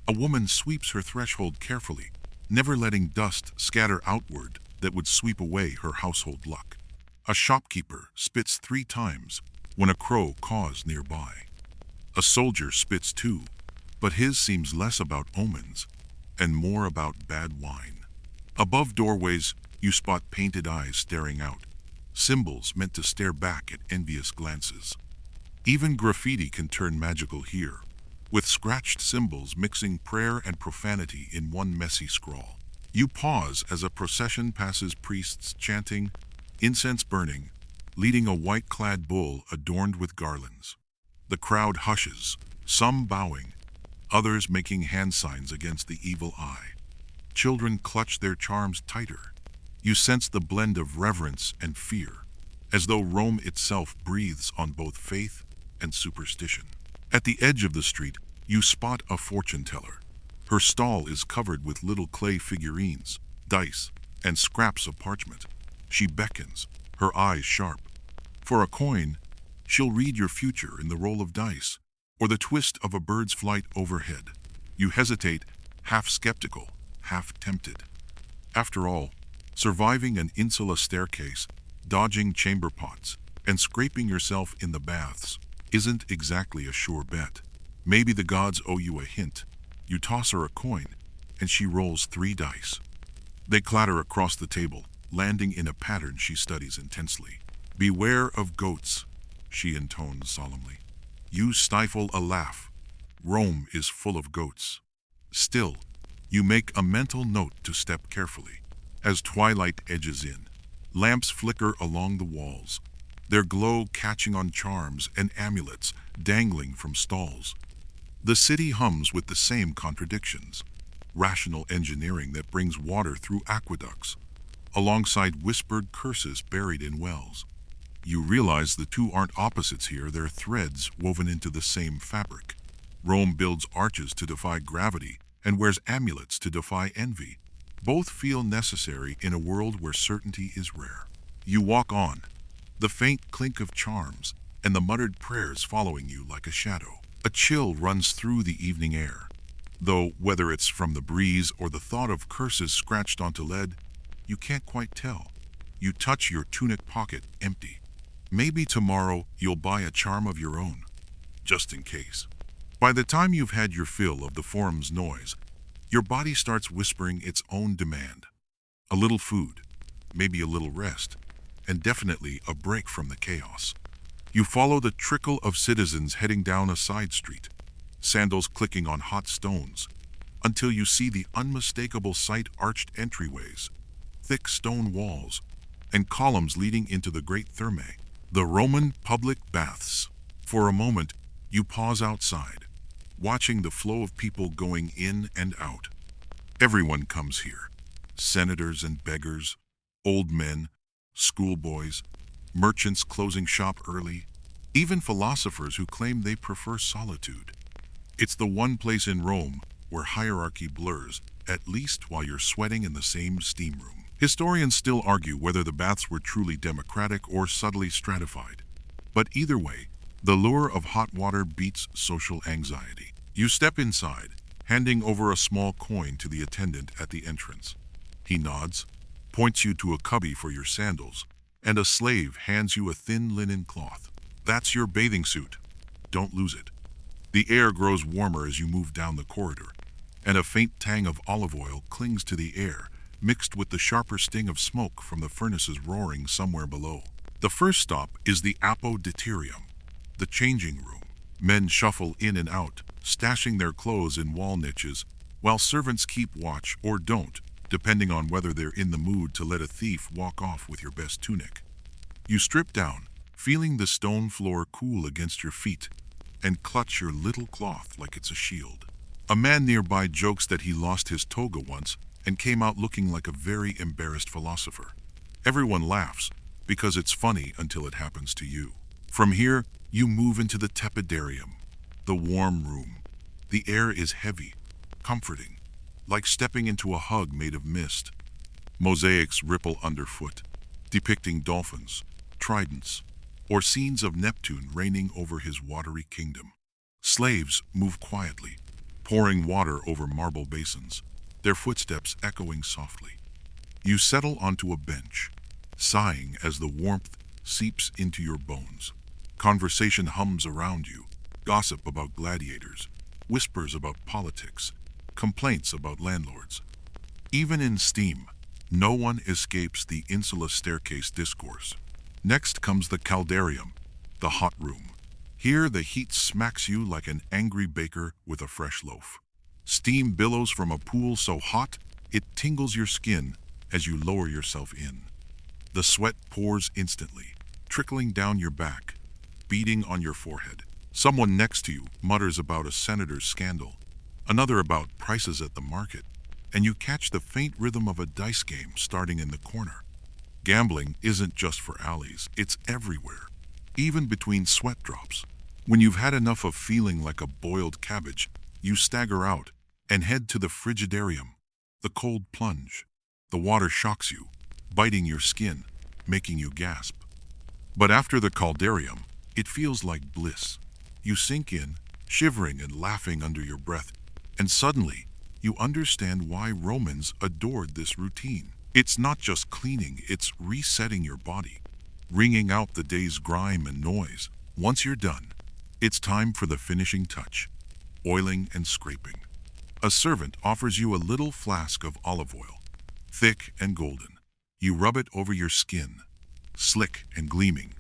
A woman sweeps her threshold carefully, never letting dust scatter outward that would sweep away her household luck. A shopkeeper spits 3 times when a crow caws nearby. A soldier spits 2, but his seems less about omens and more about bad wine. Above doorways, you spot painted eyes staring out, symbols meant to stare back at envious glances. Even graffiti can turn magical here, with scratched symbols mixing prayer and profanity in one messy scrawl. You pause as a procession passes, priests chanting, incense burning, leading a white-clad bull adorned with garlands. The crowd hushes, some bowing, others making hand signs against the evil eye. Children clutch their charms tighter. You sense the blend of reverence and fear, as though Rome itself breathes on both faith and superstition. At the edge of the street, you spot a fortune teller. Her stall is covered with little clay figurines, dice, and scraps of parchment. She beckons, her eyes sharp. For a coin, she'll read your future in the roll of dice, or the twist of a bird's flight overhead. You hesitate, half skeptical, half tempted. After all, surviving an insula staircase, dodging chamber pots, and scraping yourself in the baths isn't exactly a sure bet. Maybe the gods owe you a hint. You toss her a coin, and she rolls 3 dice. They clatter across the table, landing in a pattern she studies intensely. "Beware of goats," she intones solemnly. You stifle a laugh. Rome is full of goats. Still, you make a mental note to step carefully. As twilight edges in, lamps flicker along the walls, their glow catching on charms and amulets dangling from stalls. The city hums with the same contradictions. Rational engineering that brings water through aqueducts, alongside whispered curses buried in wells. You realize the two aren't opposites here, they're threads woven into the same fabric. Rome builds arches to defy gravity and wears amulets to defy envy. Both feel necessary in a world where certainty is rare. You walk on, the faint clink of charms and the muttered prayers following you like a shadow. A chill runs through the evening air, though whether it's from the breeze or the thought of curses scratched onto lead, you can't quite tell. You touch your tunic pocket empty. Maybe tomorrow you'll buy a charm of your own, just in case. By the time you've had your fill of the forum's noise, your body starts whispering its own demand. A little food, maybe a little rest, and definitely a break from the chaos. You follow the trickle of citizens heading down a side street, sandals clicking on hot stones, until you see the unmistakable sight: arched entryways, thick stone walls, and columns leading into the great thermae, the Roman public baths. For a moment, you pause outside, watching the flow of people going in and out. Everyone comes here: senators and beggars, old men, schoolboys, merchants closing shop early, even philosophers who claim they prefer solitude. It's the one place in Rome where hierarchy blurs, at least while you're sweating in the same steam room. Historians still argue whether the baths were truly democratic or subtly stratified. But either way, the lure of hot water beats social anxiety. You step inside, handing over a small coin to the attendant at the entrance. He nods, points you to a cubby for your sandals, and a slave hands you a thin linen cloth. That's your bathing suit. Don't lose it. The air grows warmer as you move down the corridor, and a faint tang of olive oil clings to the air, mixed with the sharper sting of smoke from the furnaces roaring somewhere below. The first stop is the apoditerium, the changing room. Men shuffle in and out, stashing their clothes in wall niches, while servants keep watch or don't, depending on whether they're in the mood to let a thief walk off with your best tunic. You strip down, feeling the stone floor cool against your feet, and clutch your little cloth like it's a shield. A man nearby jokes that he lost his toga once and came out looking like a very embarrassed philosopher. Everyone laughs, because it's funny until it happens to you. From here, you move into the tepidarium, the warm room. The air is heavy, comforting, like stepping into a hug made of mist. Mosaics ripple underfoot, depicting dolphins, tridents, or scenes of Neptune reigning over his watery kingdom. Slaves move quietly, pouring water over marble basins, their footsteps echoing softly. You settle onto a bench, sighing as the warmth seeps into your bones. Conversation hums around you, gossip about gladiators, whispers about politics, complaints about landlords. Even in steam, no one escapes the insula staircase discourse. Next comes the caldarium, the hot room. Here the heat smacks you like an angry baker with a fresh loaf. Steam billows from a pool so hot it tingles your skin as you lower yourself in. The sweat pours instantly, trickling down your back, beating on your forehead. Someone next to you mutters about a senator's scandal, another about prices at the market, and you catch the faint rhythm of a dice game starting in the corner. Gambling isn't just for alleys, it's everywhere, even between sweat drops. When you've had enough of feeling like a boiled cabbage, you stagger out and head to the frigidarium. The cold plunge. The water shocks you, biting your skin, making you gasp. But after the caldarium, it feels like bliss. You sink in, shivering and laughing under your breath, and suddenly, you understand why Romans adored this routine. It's not just cleaning, it's resetting your body, wringing out the day's grime and noise. Once you're done, it's time for the finishing touch, oiling and scraping. A servant offers you a little flask of olive oil, thick and golden. You rub it over your skin, slick and gleaming,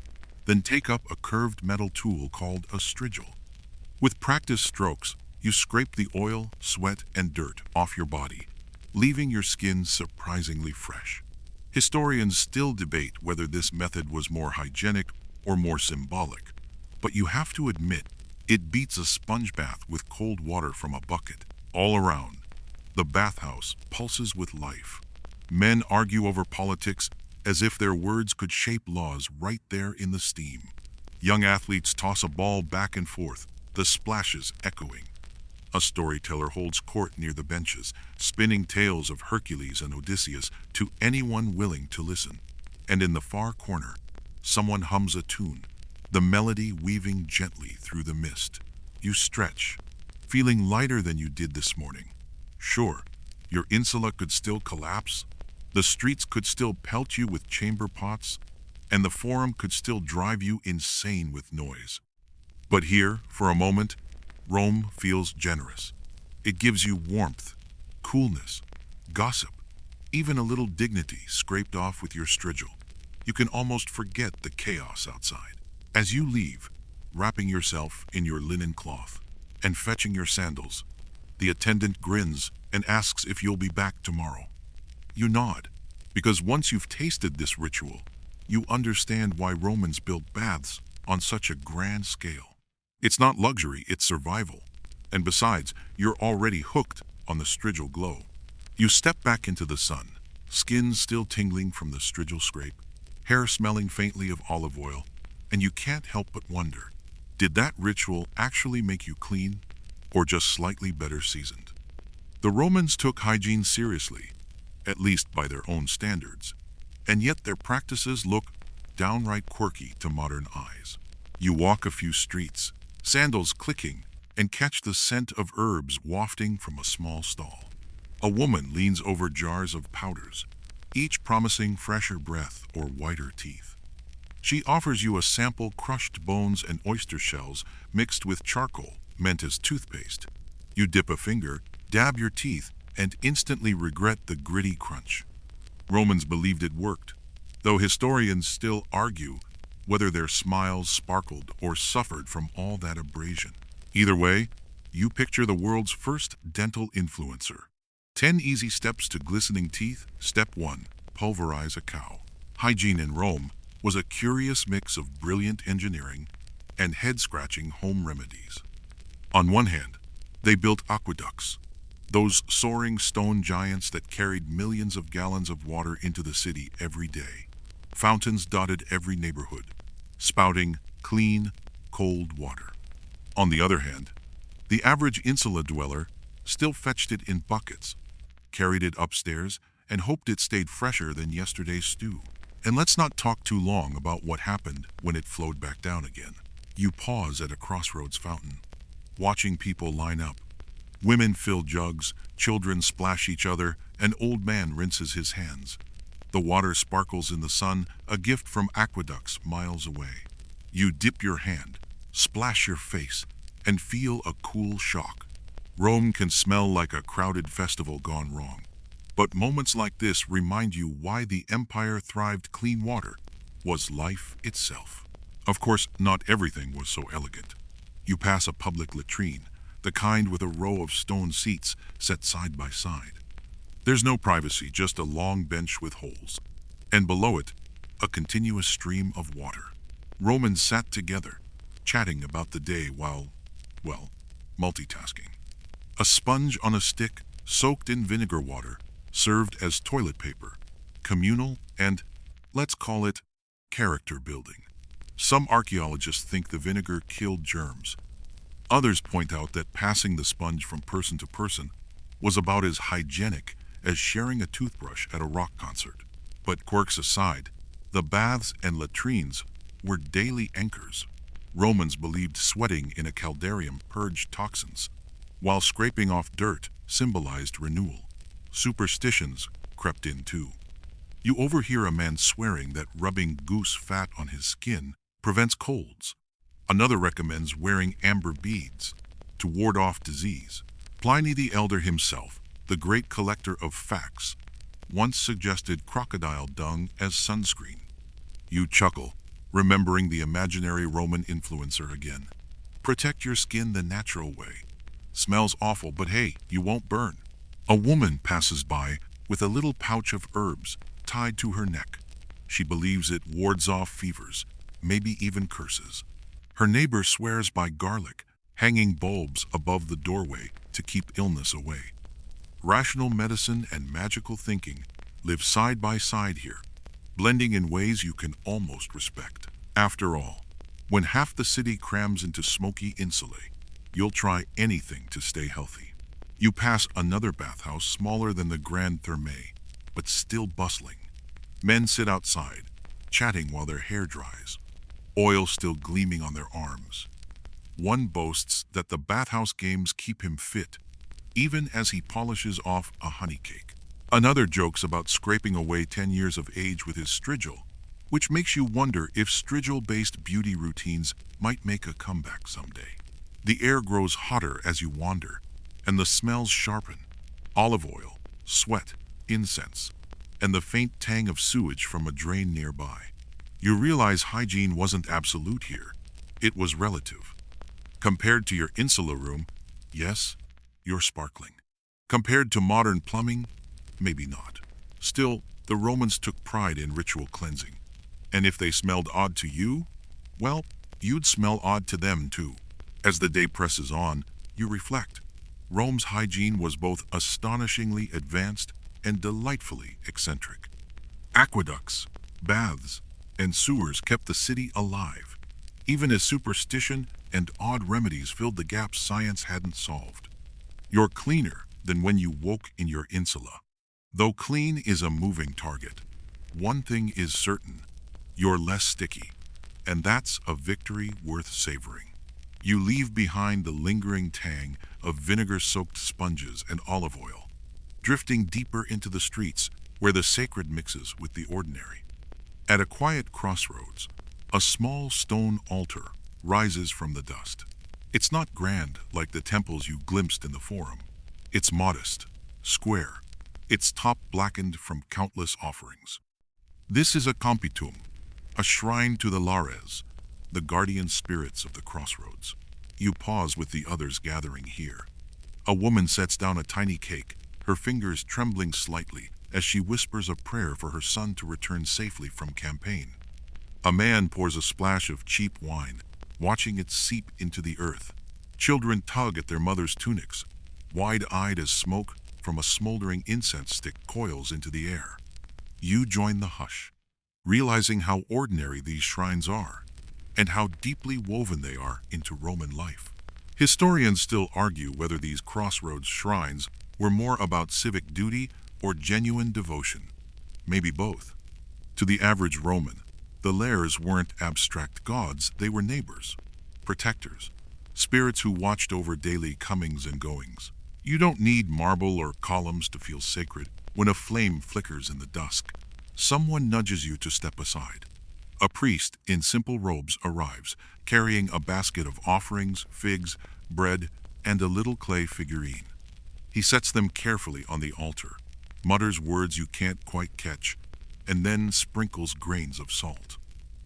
then take up a curved metal tool called a strigil. With practiced strokes, you scrape the oil, sweat, and dirt off your body, leaving your skin surprisingly fresh. Historians still debate whether this method was more hygienic or more symbolic, but you have to admit, it beats a sponge bath with cold water from a bucket. All around, the bathhouse pulses with life. Men argue over politics as if their words could shape laws right there in the steam. Young athletes toss a ball back and forth, the splashes echoing. A storyteller holds court near the benches, spinning tales of Hercules and Odysseus to anyone willing to listen. And in the far corner, someone hums a tune, the melody weaving gently through the mist. You stretch, feeling lighter than you did this morning. Sure, your insula could still collapse, the streets could still pelt you with chamber pots, and the forum could still drive you insane with noise. But here, for a moment, Rome feels generous. It gives you warmth, coolness, gossip, even a little dignity scraped off with your strigil. You can almost forget the chaos outside. As you leave, wrapping yourself in your linen cloth and fetching your sandals, the attendant grins and asks if you'll be back tomorrow. You nod, because once you've tasted this ritual, you understand why Romans built baths on such a grand scale. It's not luxury, it's survival. And besides, you're already hooked on the strigil glow. You step back into the sun, skin still tingling from the strigil scrape, hair smelling faintly of olive oil, and you can't help but wonder, did that ritual actually make you clean, or just slightly better seasoned? The Romans took hygiene seriously, at least by their own standards, and yet their practices look downright quirky to modern eyes. You walk a few streets, sandals clicking, and catch the scent of herbs wafting from a small stall. A woman leans over jars of powders, each promising fresher breath or whiter teeth. She offers you a sample crushed bones and oyster shells mixed with charcoal, meant as toothpaste. You dip a finger, dab your teeth, and instantly regret the gritty crunch. Romans believed it worked, though historians still argue whether their smiles sparkled or suffered from all that abrasion. Either way, you picture the world's first dental influencer. 10 easy steps to glistening teeth. Step 1. Pulverize a cow. Hygiene in Rome was a curious mix of brilliant engineering and head-scratching home remedies. On one hand, they built aqueducts, those soaring stone giants that carried millions of gallons of water into the city every day. Fountains dotted every neighborhood, spouting clean, cold water. On the other hand, the average insula dweller still fetched it in buckets, carried it upstairs, and hoped it stayed fresher than yesterday's stew. And let's not talk too long about what happened when it flowed back down again. You pause at a crossroads fountain, watching people line up. Women fill jugs, children splash each other, an old man rinses his hands. The water sparkles in the sun, a gift from aqueducts miles away. You dip your hand, splash your face, and feel a cool shock. Rome can smell like a crowded festival gone wrong. But moments like this remind you why the empire thrived. Clean water was life itself. Of course, not everything was so elegant. You pass a public latrine, the kind with a row of stone seats set side by side. There's no privacy, just a long bench with holes. And below it, a continuous stream of water. Romans sat together, chatting about the day while, multitasking. A sponge on a stick, soaked in vinegar water, served as toilet paper, communal and Let's call it character building. Some archaeologists think the vinegar killed germs. Others point out that passing the sponge from person to person was about as hygienic as sharing a toothbrush at a rock concert. But quirks aside, the baths and latrines were daily anchors. Romans believed sweating in a caldarium purged toxins, while scraping off dirt symbolized renewal. Superstitions crept in too. You overhear a man swearing that rubbing goose fat on his skin prevents colds. Another recommends wearing amber beads to ward off disease. Pliny the Elder himself, the great collector of facts, once suggested crocodile dung as sunscreen. You chuckle, remembering the imaginary Roman influencer again. Protect your skin the natural way. Smells awful, but hey, you won't burn. A woman passes by with a little pouch of herbs tied to her neck. She believes it wards off fevers, maybe even curses. Her neighbor swears by garlic, hanging bulbs above the doorway to keep illness away. Rational medicine and magical thinking live side by side here, blending in ways you can almost respect. After all, when half the city crams into smoky insulae, you'll try anything to stay healthy. You pass another bathhouse smaller than the Grand Thermae, but still bustling. Men sit outside, chatting while their hair dries, oil still gleaming on their arms. One boasts that the bathhouse games keep him fit, even as he polishes off a honey cake. Another jokes about scraping away 10 years of age with his strigil, which makes you wonder if strigil-based beauty routines might make a comeback someday. The air grows hotter as you wander, and the smells sharpen. Olive oil, sweat, incense, and the faint tang of sewage from a drain nearby. You realize hygiene wasn't absolute here. It was relative. Compared to your insula room, yes, you're sparkling. Compared to modern plumbing, maybe not. Still, the Romans took pride in ritual cleansing. And if they smelled odd to you, well, you'd smell odd to them too. As the day presses on, you reflect. Rome's hygiene was both astonishingly advanced and delightfully eccentric. Aqueducts, baths, and sewers kept the city alive, even as superstition and odd remedies filled the gaps science hadn't solved. You're cleaner than when you woke in your insula. Though clean is a moving target, one thing is certain: you're less sticky, and that's a victory worth savoring. You leave behind the lingering tang of vinegar-soaked sponges and olive oil, drifting deeper into the streets where the sacred mixes with the ordinary. At a quiet crossroads, a small stone altar rises from the dust. It's not grand like the temples you glimpsed in the Forum. It's modest, square, its top blackened from countless offerings. This is a compitum, a shrine to the lares, the guardian spirits of the crossroads. You pause with the others gathering here. A woman sets down a tiny cake, her fingers trembling slightly as she whispers a prayer for her son to return safely from campaign. A man pours a splash of cheap wine, watching it seep into the earth. Children tug at their mother's tunics, wide-eyed as smoke from a smoldering incense stick coils into the air. You join the hush, realizing how ordinary these shrines are, and how deeply woven they are into Roman life. Historians still argue whether these crossroads shrines were more about civic duty or genuine devotion. Maybe both. To the average Roman, the lares weren't abstract gods, they were neighbors, protectors, spirits who watched over daily comings and goings. You don't need marble or columns to feel sacred. When a flame flickers in the dusk, someone nudges you to step aside. A priest in simple robes arrives, carrying a basket of offerings, figs, bread, and a little clay figurine. He sets them carefully on the altar, mutters words you can't quite catch, and then sprinkles grains of salt.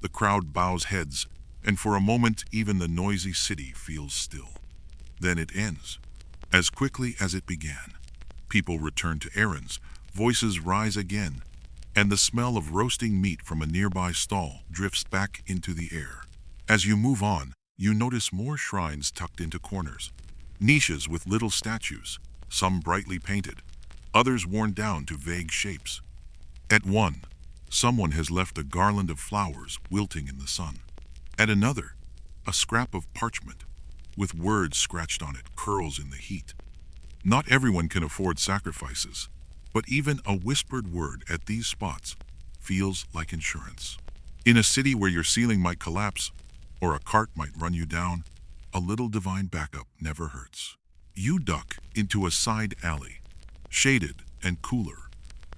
The crowd bows heads, and for a moment even the noisy city feels still. Then it ends, as quickly as it began. People return to errands, voices rise again, and the smell of roasting meat from a nearby stall drifts back into the air. As you move on, you notice more shrines tucked into corners, niches with little statues, some brightly painted, others worn down to vague shapes. At one, Someone has left a garland of flowers wilting in the sun. At another, a scrap of parchment with words scratched on it curls in the heat. Not everyone can afford sacrifices, but even a whispered word at these spots feels like insurance. In a city where your ceiling might collapse or a cart might run you down, a little divine backup never hurts. You duck into a side alley, shaded and cooler.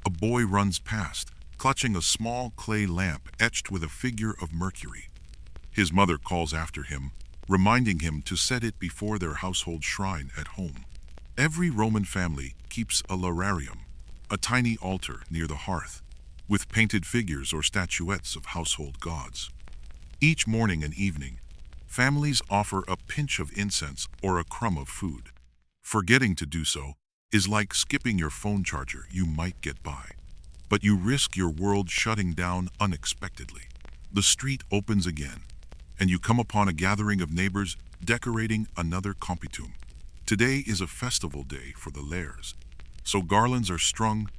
A boy runs past, clutching a small clay lamp etched with a figure of Mercury. His mother calls after him, reminding him to set it before their household shrine at home. Every Roman family keeps a lararium, a tiny altar near the hearth, with painted figures or statuettes of household gods. Each morning and evening, families offer a pinch of incense or a crumb of food. Forgetting to do so is like skipping your phone charger. You might get by, but you risk your world shutting down unexpectedly. The street opens again, and you come upon a gathering of neighbors decorating another compitum. Today is a festival day for the lares, so garlands are strung,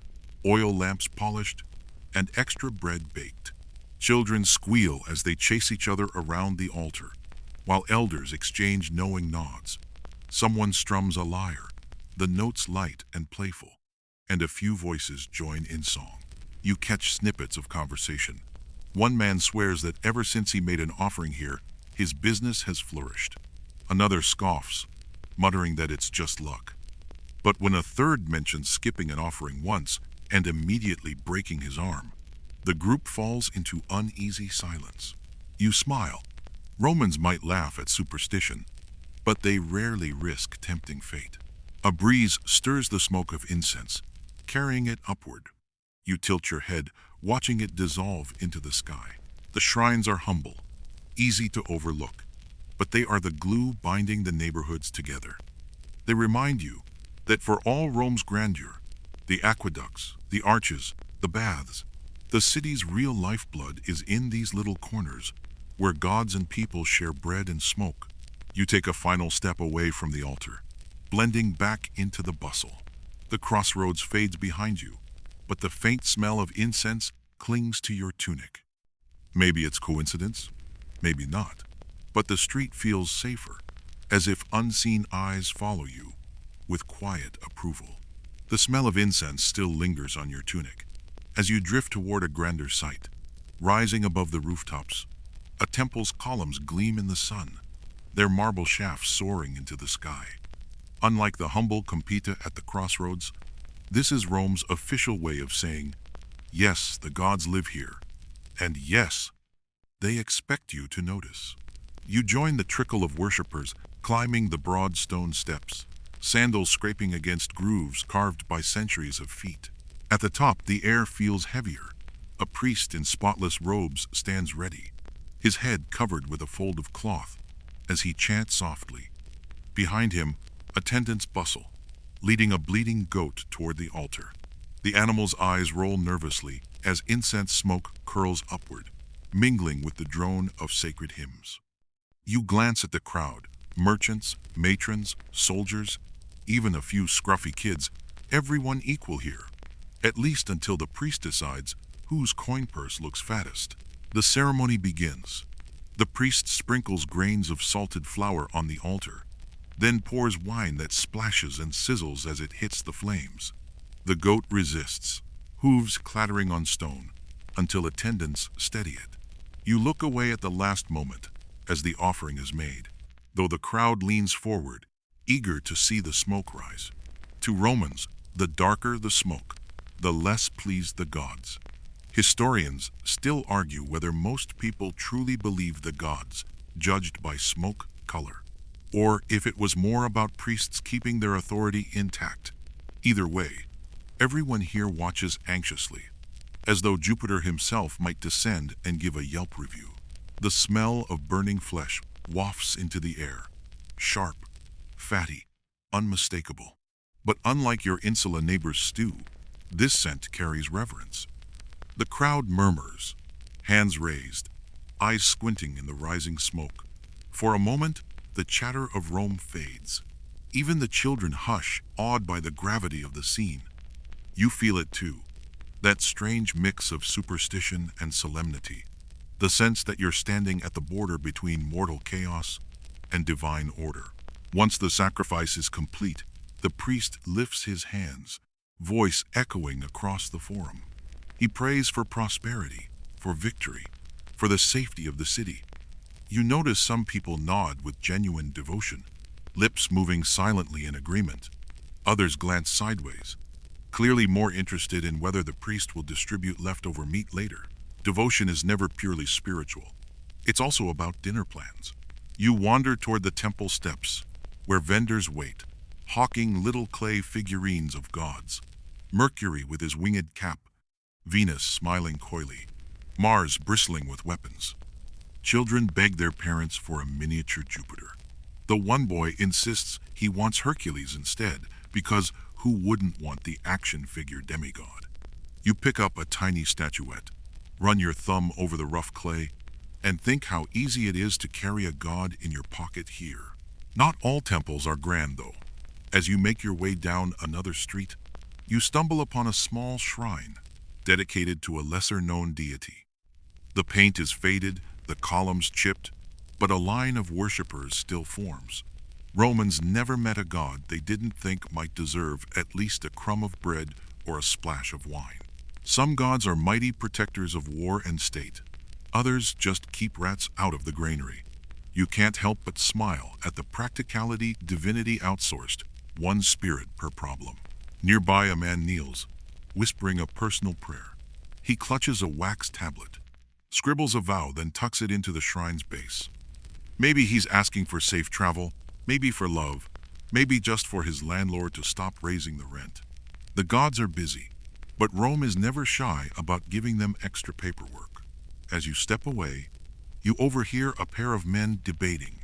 oil lamps polished, and extra bread baked. Children squeal as they chase each other around the altar, while elders exchange knowing nods. Someone strums a lyre, the notes light and playful, and a few voices join in song. You catch snippets of conversation. One man swears that ever since he made an offering here, his business has flourished. Another scoffs, muttering that it's just luck. But when a third mentions skipping an offering once and immediately breaking his arm, the group falls into uneasy silence. You smile. Romans might laugh at superstition, but they rarely risk tempting fate. A breeze stirs the smoke of incense, carrying it upward. You tilt your head, watching it dissolve into the sky. The shrines are humble, easy to overlook, but they are the glue binding the neighborhoods together. They remind you that for all Rome's grandeur, the aqueducts, the arches, the baths, the city's real lifeblood is in these little corners where gods and people share bread and smoke. You take a final step away from the altar, blending back into the bustle. The crossroads fades behind you, but the faint smell of incense clings to your tunic. Maybe it's coincidence, maybe not, but the street feels safer, as if unseen eyes follow you with quiet approval. The smell of incense still lingers on your tunic as you drift toward a grander sight. Rising above the rooftops, a temple's columns gleam in the sun, their marble shafts soaring into the sky. Unlike the humble compita at the crossroads, this is Rome's official way of saying, yes, the gods live here, and yes, they expect you to notice. You join the trickle of worshippers climbing the broad stone steps, sandals scraping against grooves carved by centuries of feet. At the top, the air feels heavier. A priest in spotless robes stands ready, his head covered with a fold of cloth, as he chants softly. Behind him, attendants bustle, leading a bleeding goat toward the altar. The animal's eyes roll nervously as incense smoke curls upward, mingling with the drone of sacred hymns. You glance at the crowd, merchants, matrons, soldiers, even a few scruffy kids, everyone equal here, at least until the priest decides whose coin purse looks fattest. The ceremony begins. The priest sprinkles grains of salted flour on the altar, then pours wine that splashes and sizzles as it hits the flames. The goat resists, hooves clattering on stone, until attendants steady it. You look away at the last moment as the offering is made, though the crowd leans forward, eager to see the smoke rise. To Romans, the darker the smoke, the less pleased the gods. Historians still argue whether most people truly believe the gods judged by smoke color, or if it was more about priests keeping their authority intact. Either way, everyone here watches anxiously, as though Jupiter himself might descend and give a Yelp review. The smell of burning flesh wafts into the air, sharp, fatty, unmistakable. But unlike your insular neighbor's stew, this scent carries reverence. The crowd murmurs, hands raised, eyes squinting in the rising smoke. For a moment, the chatter of Rome fades. Even the children hush, awed by the gravity of the scene. You feel it too. That strange mix of superstition and solemnity. The sense that you're standing at the border between mortal chaos and divine order. Once the sacrifice is complete, the priest lifts his hands, voice echoing across the forum. He prays for prosperity, for victory, for the safety of the city. You notice some people nod with genuine devotion, lips moving silently in agreement. Others glance sideways, clearly more interested in whether the priest will distribute leftover meat later. Devotion is never purely spiritual. It's also about dinner plans. You wander toward the temple steps, where vendors wait, hawking little clay figurines of gods. Mercury with his winged cap, Venus smiling coyly, Mars bristling with weapons. Children beg their parents for a miniature Jupiter. The one boy insists he wants Hercules instead, because who wouldn't want the action figure demigod? You pick up a tiny statuette, run your thumb over the rough clay, and think how easy it is to carry a god in your pocket here. Not all temples are grand, though. As you make your way down another street, you stumble upon a small shrine dedicated to a lesser-known deity. The paint is faded, the columns chipped, but a line of worshippers still forms. Romans never met a god they didn't think might deserve at least a crumb of bread or a splash of wine. Some gods are mighty protectors of war and state. Others just keep rats out of the granary. You can't help but smile at the practicality divinity outsourced, one spirit per problem. Nearby a man kneels, whispering a personal prayer. He clutches a wax tablet, scribbles a vow, then tucks it into the shrine's base. Maybe he's asking for safe travel, maybe for love, maybe just for his landlord to stop raising the rent. The gods are busy, but Rome is never shy about giving them extra paperwork. As you step away, you overhear a pair of men debating.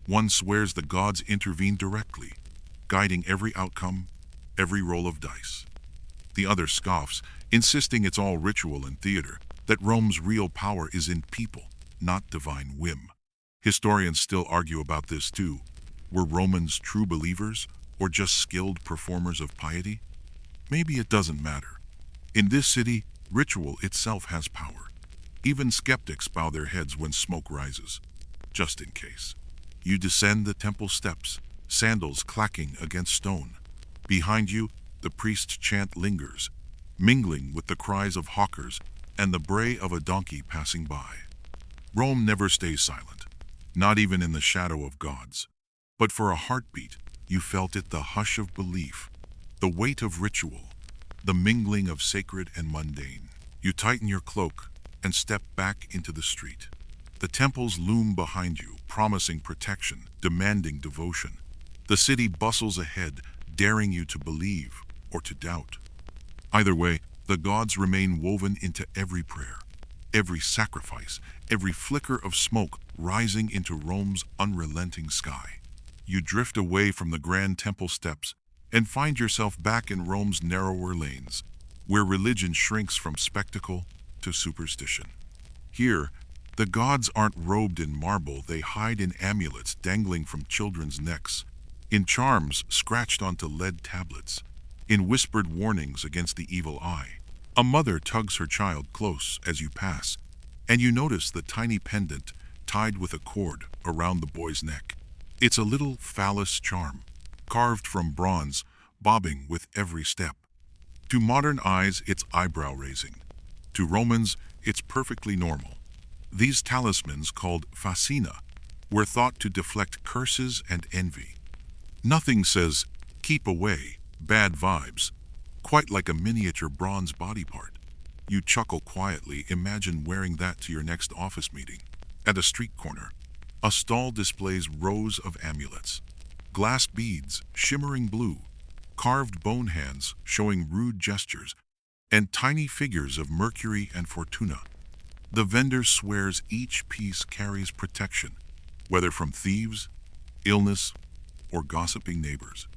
One swears the gods intervene directly, guiding every outcome, every roll of dice. The other scoffs, insisting it's all ritual and theater, that Rome's real power is in people, not divine whim. Historians still argue about this too. Were Romans true believers, or just skilled performers of piety? Maybe it doesn't matter. In this city, ritual itself has power. Even skeptics bow their heads when smoke rises, just in case. You descend the temple steps, sandals clacking against stone. Behind you, the priest's chant lingers, mingling with the cries of hawkers and the bray of a donkey passing by. Rome never stays silent, not even in the shadow of gods. But for a heartbeat, you felt it, the hush of belief, the weight of ritual, the mingling of sacred and mundane. You tighten your cloak and step back into the street. The temples loom behind you, promising protection, demanding devotion. The city bustles ahead, daring you to believe or to doubt. Either way, the gods remain woven into every prayer, every sacrifice, every flicker of smoke rising into Rome's unrelenting sky. You drift away from the grand temple steps and find yourself back in Rome's narrower lanes, where religion shrinks from spectacle to superstition. Here, the gods aren't robed in marble, they hide in amulets dangling from children's necks, in charms scratched onto lead tablets, in whispered warnings against the evil eye. A mother tugs her child close as you pass, and you notice the tiny pendant tied with a cord around the boy's neck. It's a little phallus charm, carved from bronze, bobbing with every step. To modern eyes, it's eyebrow-raising. To Romans, it's perfectly normal. These talismans, called fascina, were thought to deflect curses and envy. Nothing says, "keep away, bad vibes," quite like a miniature bronze body part. You chuckle quietly, imagine wearing that to your next office meeting. At a street corner, a stall displays rows of amulets, glass beads shimmering blue, carved bone hands showing rude gestures, and tiny figures of Mercury and Fortuna. The vendor swears each piece carries protection, whether from thieves, illness, or gossiping neighbors.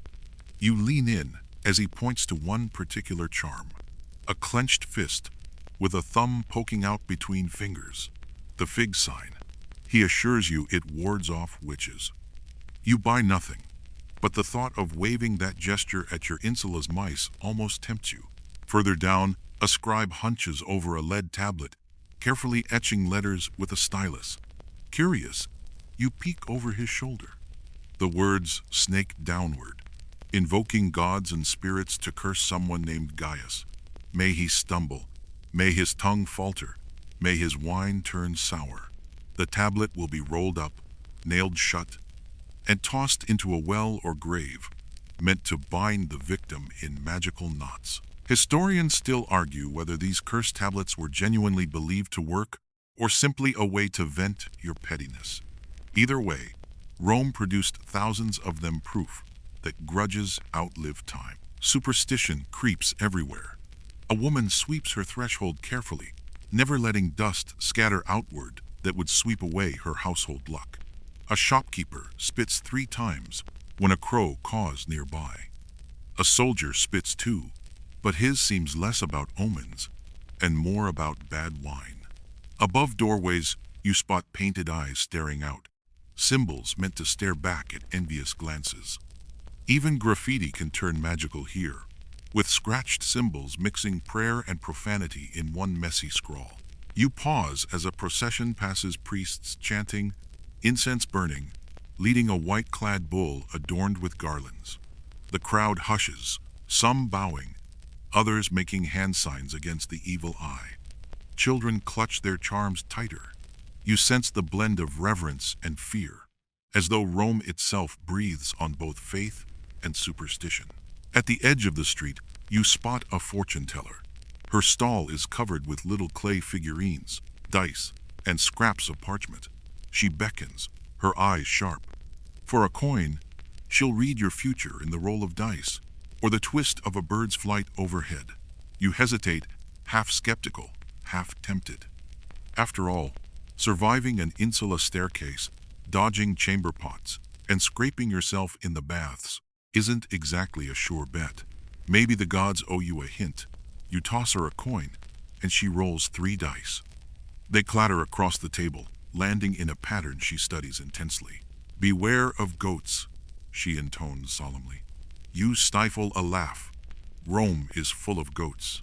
You lean in as he points to one particular charm, a clenched fist with a thumb poking out between fingers, the fig sign. He assures you it wards off witches. You buy nothing, but the thought of waving that gesture at your insula's mice almost tempts you. Further down, A scribe hunches over a lead tablet, carefully etching letters with a stylus. Curious, you peek over his shoulder. The words snake downward, invoking gods and spirits to curse someone named Gaius. May he stumble, may his tongue falter, may his wine turn sour. The tablet will be rolled up, nailed shut, and tossed into a well or grave, meant to bind the victim in magical knots. Historians still argue whether these curse tablets were genuinely believed to work or simply a way to vent your pettiness. Either way, Rome produced thousands of them, proof that grudges outlive time. Superstition creeps everywhere. A woman sweeps her threshold carefully, never letting dust scatter outward that would sweep away her household luck. A shopkeeper spits 3 times when a crow caws nearby. A soldier spits 2, but his seems less about omens and more about bad wine. Above doorways, you spot painted eyes staring out, symbols meant to stare back at envious glances. Even graffiti can turn magical here, with scratched symbols mixing prayer and profanity in one messy scrawl. You pause as a procession passes, priests chanting, incense burning, leading a white-clad bull adorned with garlands. The crowd hushes, some bowing, others making hand signs against the evil eye. Children clutch their charms tighter. You sense the blend of reverence and fear, as though Rome itself breathes on both faith and superstition. At the edge of the street, you spot a fortune teller. Her stall is covered with little clay figurines, dice, and scraps of parchment. She beckons, her eyes sharp. For a coin, she'll read your future in the roll of dice, or the twist of a bird's flight overhead. You hesitate, half skeptical, half tempted. After all, surviving an insula staircase, dodging chamber pots, and scraping yourself in the baths isn't exactly a sure bet. Maybe the gods owe you a hint. You toss her a coin, and she rolls 3 dice. They clatter across the table, landing in a pattern she studies intensely. "Beware of goats," she intones solemnly. You stifle a laugh. Rome is full of goats.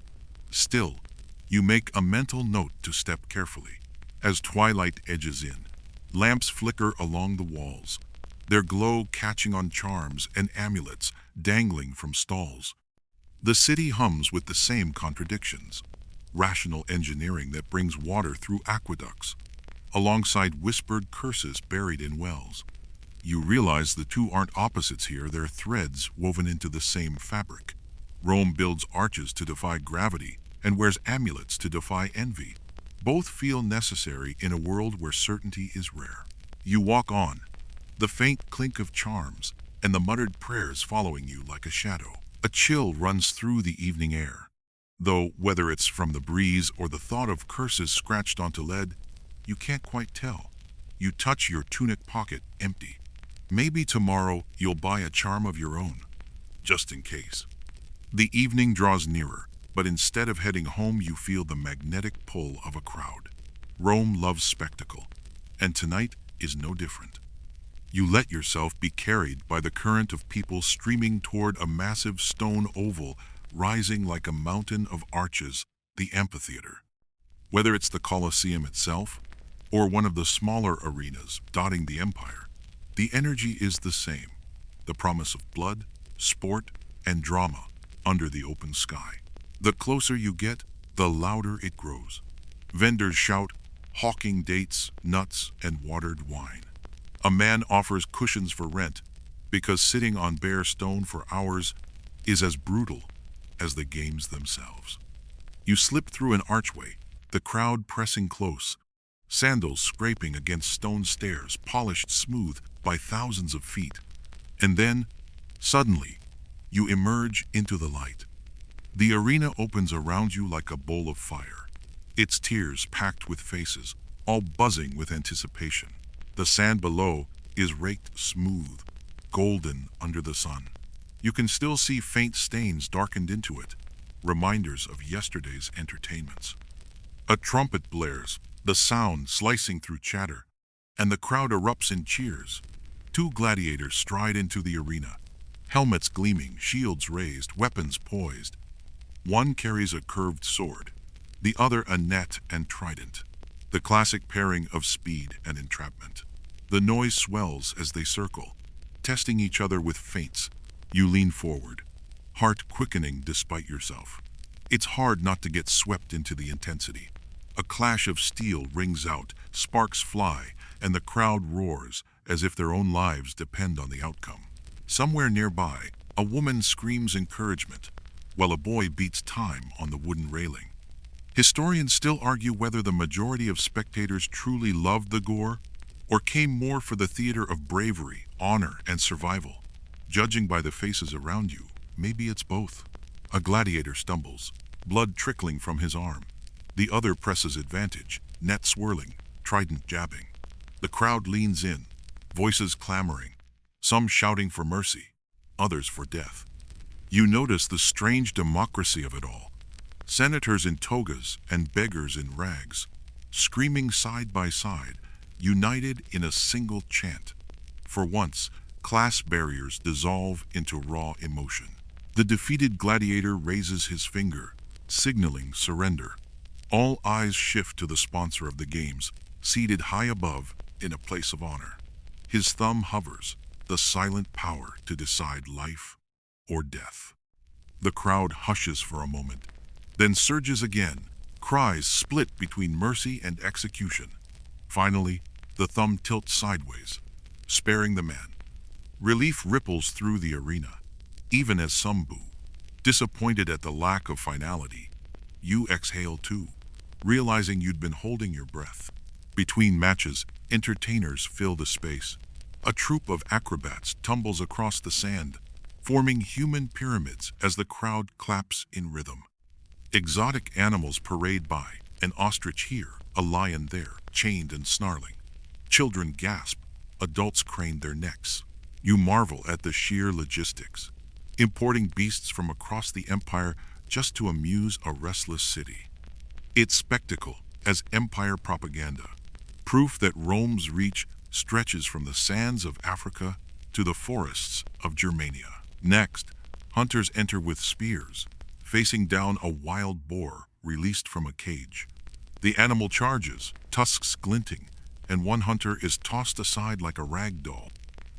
Still, you make a mental note to step carefully. As twilight edges in, lamps flicker along the walls, their glow catching on charms and amulets dangling from stalls. The city hums with the same contradictions. Rational engineering that brings water through aqueducts, alongside whispered curses buried in wells. You realize the two aren't opposites here, they're threads woven into the same fabric. Rome builds arches to defy gravity and wears amulets to defy envy. Both feel necessary in a world where certainty is rare. You walk on, the faint clink of charms and the muttered prayers following you like a shadow. A chill runs through the evening air, though whether it's from the breeze or the thought of curses scratched onto lead, you can't quite tell. You touch your tunic pocket, empty. Maybe tomorrow you'll buy a charm of your own, just in case. The evening draws nearer, but instead of heading home, you feel the magnetic pull of a crowd. Rome loves spectacle, and tonight is no different. You let yourself be carried by the current of people streaming toward a massive stone oval rising like a mountain of arches, the amphitheater. Whether it's the Colosseum itself, or one of the smaller arenas dotting the empire, the energy is the same. The promise of blood, sport, and drama under the open sky. The closer you get, the louder it grows. Vendors shout, hawking dates, nuts, and watered wine. A man offers cushions for rent because sitting on bare stone for hours is as brutal as the games themselves. You slip through an archway, the crowd pressing close, sandals scraping against stone stairs polished smooth by thousands of feet. And then, suddenly, you emerge into the light. The arena opens around you like a bowl of fire, its tiers packed with faces, all buzzing with anticipation. The sand below is raked smooth, golden under the sun. You can still see faint stains darkened into it, reminders of yesterday's entertainments. A trumpet blares, the sound slicing through chatter, and the crowd erupts in cheers. 2 gladiators stride into the arena, helmets gleaming, shields raised, weapons poised. One carries a curved sword, the other a net and trident, the classic pairing of speed and entrapment. The noise swells as they circle, testing each other with feints. You lean forward, heart quickening despite yourself. It's hard not to get swept into the intensity. A clash of steel rings out, sparks fly, and the crowd roars as if their own lives depend on the outcome. Somewhere nearby, a woman screams encouragement, while a boy beats time on the wooden railing. Historians still argue whether the majority of spectators truly loved the gore, or came more for the theater of bravery, honor, and survival. Judging by the faces around you, maybe it's both. A gladiator stumbles, blood trickling from his arm. The other presses advantage, net swirling, trident jabbing. The crowd leans in, voices clamoring, some shouting for mercy, others for death. You notice the strange democracy of it all. Senators in togas and beggars in rags, screaming side by side, united in a single chant. For once, class barriers dissolve into raw emotion. The defeated gladiator raises his finger, signaling surrender. All eyes shift to the sponsor of the games, seated high above in a place of honor. His thumb hovers, the silent power to decide life or death. The crowd hushes for a moment, then surges again, cries split between mercy and execution. Finally, the thumb tilts sideways, sparing the man. Relief ripples through the arena, even as some boo. Disappointed at the lack of finality, you exhale too, realizing you'd been holding your breath. Between matches, entertainers fill the space. A troupe of acrobats tumbles across the sand, forming human pyramids as the crowd claps in rhythm. Exotic animals parade by, an ostrich here, a lion there, chained and snarling. Children gasp, adults crane their necks. You marvel at the sheer logistics, importing beasts from across the empire just to amuse a restless city. It's spectacle as empire propaganda, proof that Rome's reach stretches from the sands of Africa to the forests of Germania. Next, hunters enter with spears, facing down a wild boar released from a cage. The animal charges, tusks glinting, and one hunter is tossed aside like a rag doll.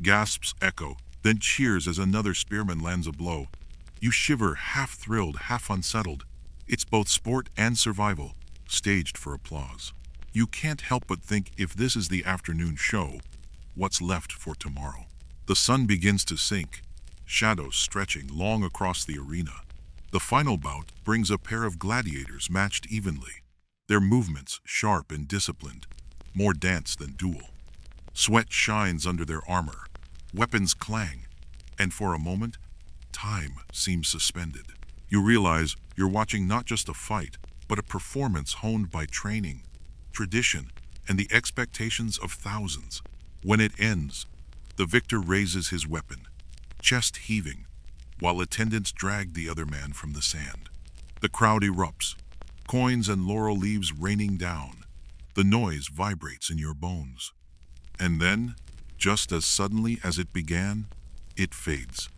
Gasps echo, then cheers as another spearman lands a blow. You shiver, half thrilled, half unsettled. It's both sport and survival, staged for applause. You can't help but think, if this is the afternoon show, what's left for tomorrow? The sun begins to sink, shadows stretching long across the arena. The final bout brings a pair of gladiators matched evenly, their movements sharp and disciplined, more dance than duel. Sweat shines under their armor, weapons clang, and for a moment, time seems suspended. You realize you're watching not just a fight, but a performance honed by training, tradition, and the expectations of thousands. When it ends, the victor raises his weapon, chest heaving, while attendants drag the other man from the sand. The crowd erupts, coins and laurel leaves raining down. The noise vibrates in your bones. And then, just as suddenly as it began, it fades.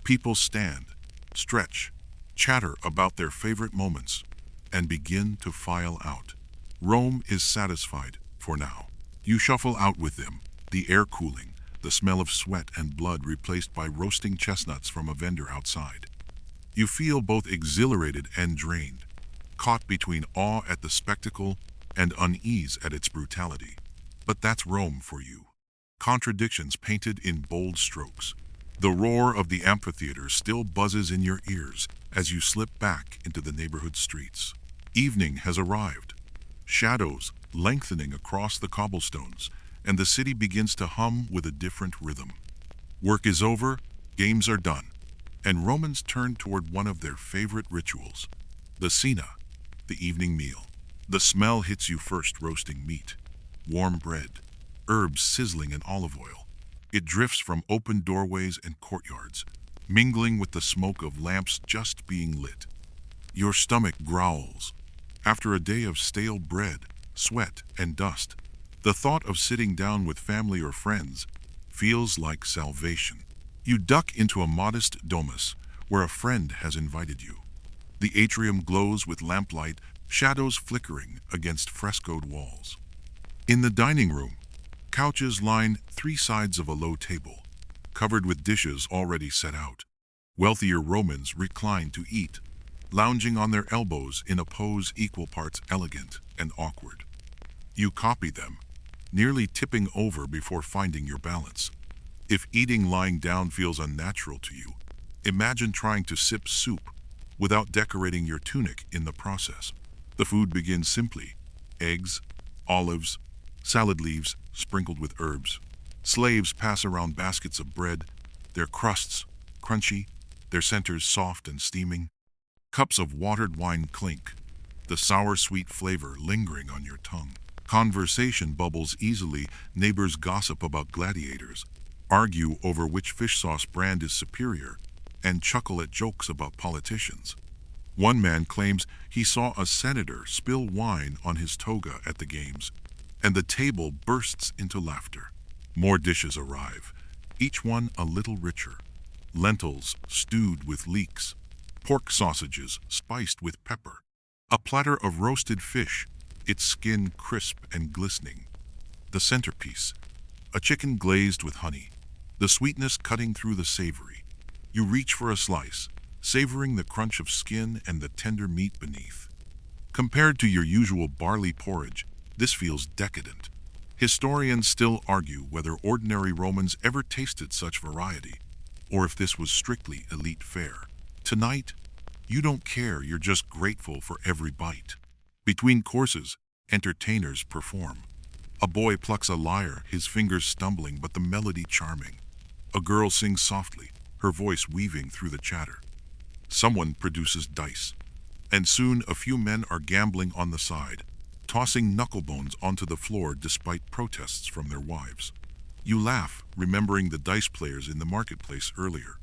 People stand, stretch, chatter about their favorite moments, and begin to file out. Rome is satisfied for now. You shuffle out with them, the air cooling, the smell of sweat and blood replaced by roasting chestnuts from a vendor outside. You feel both exhilarated and drained, caught between awe at the spectacle and unease at its brutality. But that's Rome for you. Contradictions painted in bold strokes. The roar of the amphitheater still buzzes in your ears as you slip back into the neighborhood streets. Evening has arrived, shadows lengthening across the cobblestones, and the city begins to hum with a different rhythm. Work is over, games are done, and Romans turn toward one of their favorite rituals, the cena, the evening meal. The smell hits you first, roasting meat, warm bread, herbs sizzling in olive oil. It drifts from open doorways and courtyards, mingling with the smoke of lamps just being lit. Your stomach growls. After a day of stale bread, sweat, and dust, the thought of sitting down with family or friends feels like salvation. You duck into a modest domus where a friend has invited you. The atrium glows with lamplight, shadows flickering against frescoed walls. In the dining room, couches line three sides of a low table, covered with dishes already set out. Wealthier Romans recline to eat, lounging on their elbows in a pose equal parts elegant and awkward. You copy them, nearly tipping over before finding your balance. If eating lying down feels unnatural to you, imagine trying to sip soup without decorating your tunic in the process. The food begins simply: eggs, olives, salad leaves sprinkled with herbs. Slaves pass around baskets of bread, their crusts crunchy, their centers soft and steaming. Cups of watered wine clink, the sour-sweet flavor lingering on your tongue. Conversation bubbles easily, neighbors gossip about gladiators, argue over which fish sauce brand is superior, and chuckle at jokes about politicians. One man claims he saw a senator spill wine on his toga at the games, and the table bursts into laughter. More dishes arrive, each one a little richer. Lentils stewed with leeks, pork sausages spiced with pepper, a platter of roasted fish, its skin crisp and glistening. The centerpiece, a chicken glazed with honey, the sweetness cutting through the savory. You reach for a slice, savoring the crunch of skin and the tender meat beneath. Compared to your usual barley porridge, this feels decadent. Historians still argue whether ordinary Romans ever tasted such variety, or if this was strictly elite fare. Tonight, you don't care, you're just grateful for every bite. Between courses, entertainers perform. A boy plucks a lyre, his fingers stumbling but the melody charming. A girl sings softly, her voice weaving through the chatter. Someone produces dice, and soon a few men are gambling on the side, tossing knucklebones onto the floor despite protests from their wives. You laugh, remembering the dice players in the marketplace earlier.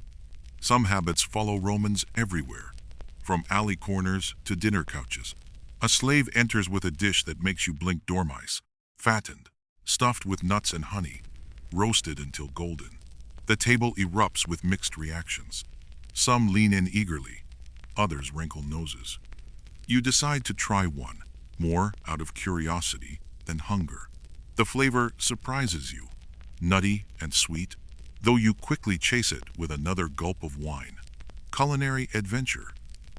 Some habits follow Romans everywhere, from alley corners to dinner couches. A slave enters with a dish that makes you blink: dormice, fattened, stuffed with nuts and honey, roasted until golden. The table erupts with mixed reactions. Some lean in eagerly, others wrinkle noses. You decide to try one, more out of curiosity than hunger. The flavor surprises you, nutty and sweet, though you quickly chase it with another gulp of wine. Culinary adventure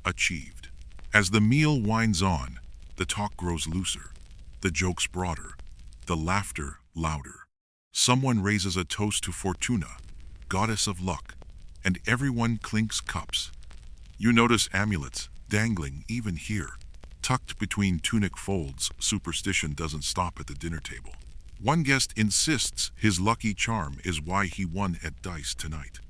achieved. As the meal winds on, the talk grows looser, the jokes broader, the laughter louder. Someone raises a toast to Fortuna, goddess of luck, and everyone clinks cups. You notice amulets dangling even here. Tucked between tunic folds, superstition doesn't stop at the dinner table. One guest insists his lucky charm is why he won at dice tonight.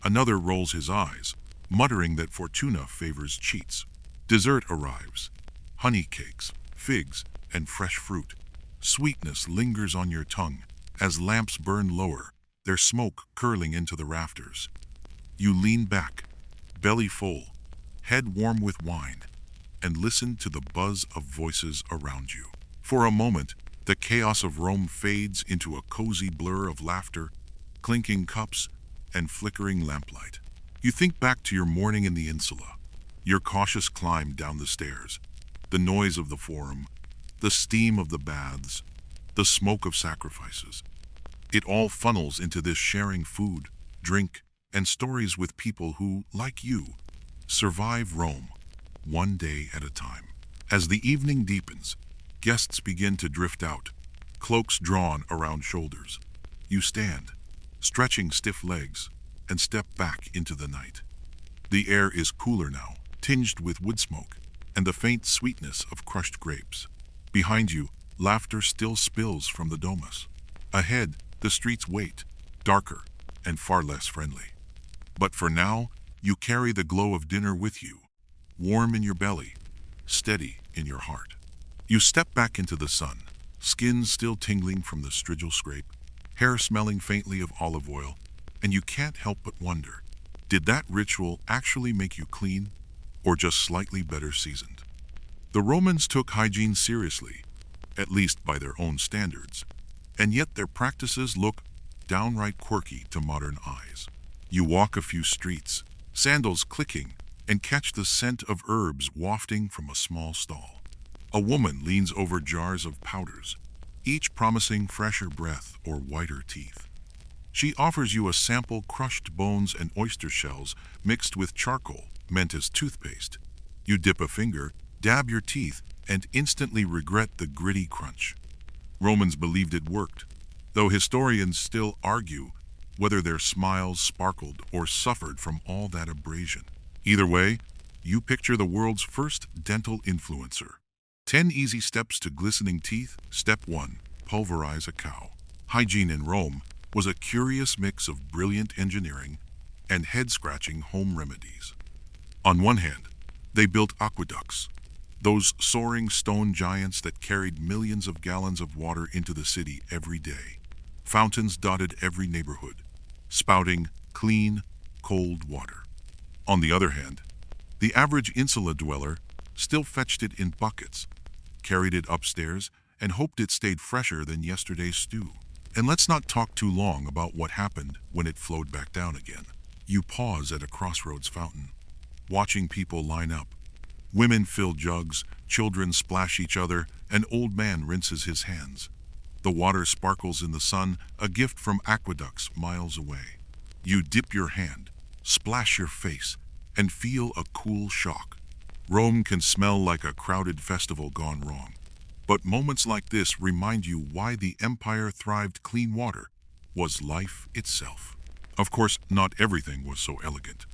Another rolls his eyes, muttering that Fortuna favors cheats. Dessert arrives. Honey cakes, figs, and fresh fruit. Sweetness lingers on your tongue as lamps burn lower, their smoke curling into the rafters. You lean back, belly full, head warm with wine, and listen to the buzz of voices around you. For a moment, the chaos of Rome fades into a cozy blur of laughter, clinking cups, and flickering lamplight. You think back to your morning in the insula, your cautious climb down the stairs, the noise of the forum, the steam of the baths, the smoke of sacrifices. It all funnels into this sharing food, drink, and stories with people who, like you, survive Rome, one day at a time. As the evening deepens, guests begin to drift out, cloaks drawn around shoulders. You stand, stretching stiff legs, and step back into the night. The air is cooler now, tinged with wood smoke, and the faint sweetness of crushed grapes. Behind you, laughter still spills from the domus. Ahead, the streets wait, darker and far less friendly. But for now, you carry the glow of dinner with you, warm in your belly, steady in your heart. You step back into the sun, skin still tingling from the strigil scrape, hair smelling faintly of olive oil, and you can't help but wonder, did that ritual actually make you clean, or just slightly better seasoned? The Romans took hygiene seriously, at least by their own standards, and yet their practices look downright quirky to modern eyes. You walk a few streets, sandals clicking, and catch the scent of herbs wafting from a small stall. A woman leans over jars of powders, each promising fresher breath or whiter teeth. She offers you a sample crushed bones and oyster shells mixed with charcoal, meant as toothpaste. You dip a finger, dab your teeth, and instantly regret the gritty crunch. Romans believed it worked, though historians still argue whether their smiles sparkled or suffered from all that abrasion. Either way, you picture the world's first dental influencer. 10 easy steps to glistening teeth. Step 1. Pulverize a cow. Hygiene in Rome was a curious mix of brilliant engineering and head-scratching home remedies. On one hand, they built aqueducts, those soaring stone giants that carried millions of gallons of water into the city every day. Fountains dotted every neighborhood, spouting clean, cold water. On the other hand, the average insula dweller still fetched it in buckets, carried it upstairs, and hoped it stayed fresher than yesterday's stew. And let's not talk too long about what happened when it flowed back down again. You pause at a crossroads fountain, watching people line up. Women fill jugs, children splash each other, an old man rinses his hands. The water sparkles in the sun, a gift from aqueducts miles away. You dip your hand, splash your face, and feel a cool shock. Rome can smell like a crowded festival gone wrong. But moments like this remind you why the empire thrived. Clean water was life itself. Of course, not everything was so elegant.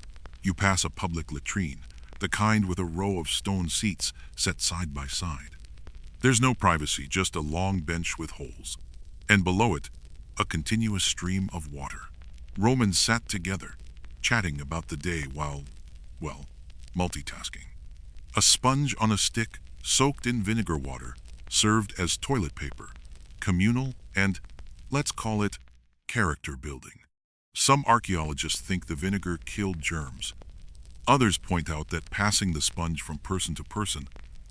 You pass a public latrine, the kind with a row of stone seats set side by side. There's no privacy, just a long bench with holes. And below it, a continuous stream of water. Romans sat together, chatting about the day while, multitasking. A sponge on a stick, soaked in vinegar water, served as toilet paper, communal and, let's call it, character building. Some archaeologists think the vinegar killed germs. Others point out that passing the sponge from person to person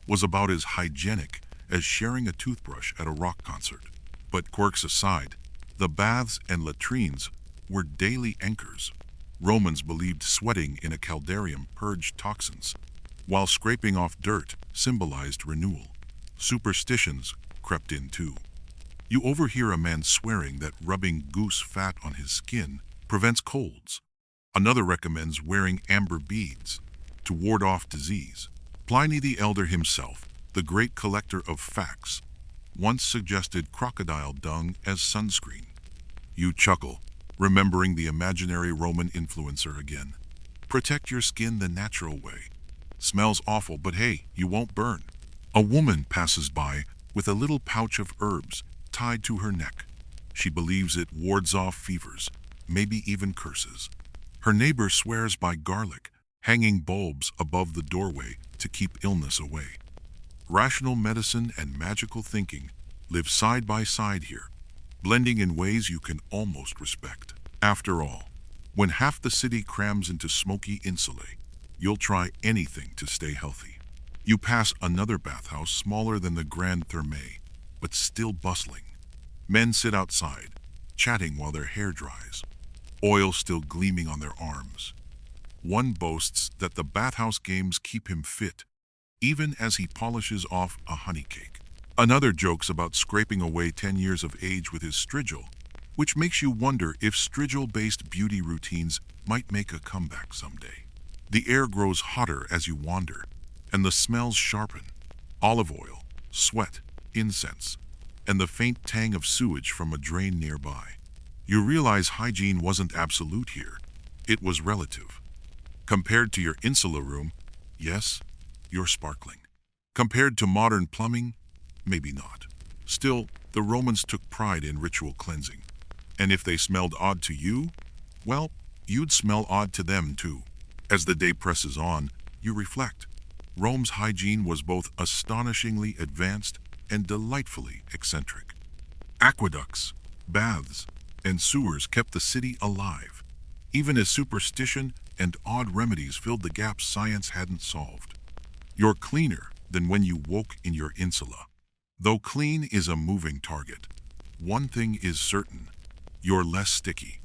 was about as hygienic as sharing a toothbrush at a rock concert. But quirks aside, the baths and latrines were daily anchors. Romans believed sweating in a caldarium purged toxins, while scraping off dirt symbolized renewal. Superstitions crept in too. You overhear a man swearing that rubbing goose fat on his skin prevents colds. Another recommends wearing amber beads to ward off disease. Pliny the Elder himself, the great collector of facts, once suggested crocodile dung as sunscreen. You chuckle, remembering the imaginary Roman influencer again. Protect your skin the natural way. Smells awful, but hey, you won't burn. A woman passes by with a little pouch of herbs tied to her neck. She believes it wards off fevers, maybe even curses. Her neighbor swears by garlic, hanging bulbs above the doorway to keep illness away. Rational medicine and magical thinking live side by side here, blending in ways you can almost respect. After all, when half the city crams into smoky insulae, you'll try anything to stay healthy. You pass another bathhouse smaller than the Grand Thermae, but still bustling. Men sit outside, chatting while their hair dries, oil still gleaming on their arms. One boasts that the bathhouse games keep him fit, even as he polishes off a honey cake. Another jokes about scraping away 10 years of age with his strigil, which makes you wonder if strigil-based beauty routines might make a comeback someday. The air grows hotter as you wander, and the smells sharpen. Olive oil, sweat, incense, and the faint tang of sewage from a drain nearby. You realize hygiene wasn't absolute here. It was relative. Compared to your insula room, yes, you're sparkling. Compared to modern plumbing, maybe not. Still, the Romans took pride in ritual cleansing. And if they smelled odd to you, well, you'd smell odd to them too. As the day presses on, you reflect. Rome's hygiene was both astonishingly advanced and delightfully eccentric. Aqueducts, baths, and sewers kept the city alive, even as superstition and odd remedies filled the gaps science hadn't solved. You're cleaner than when you woke in your insula. Though clean is a moving target, one thing is certain: you're less sticky,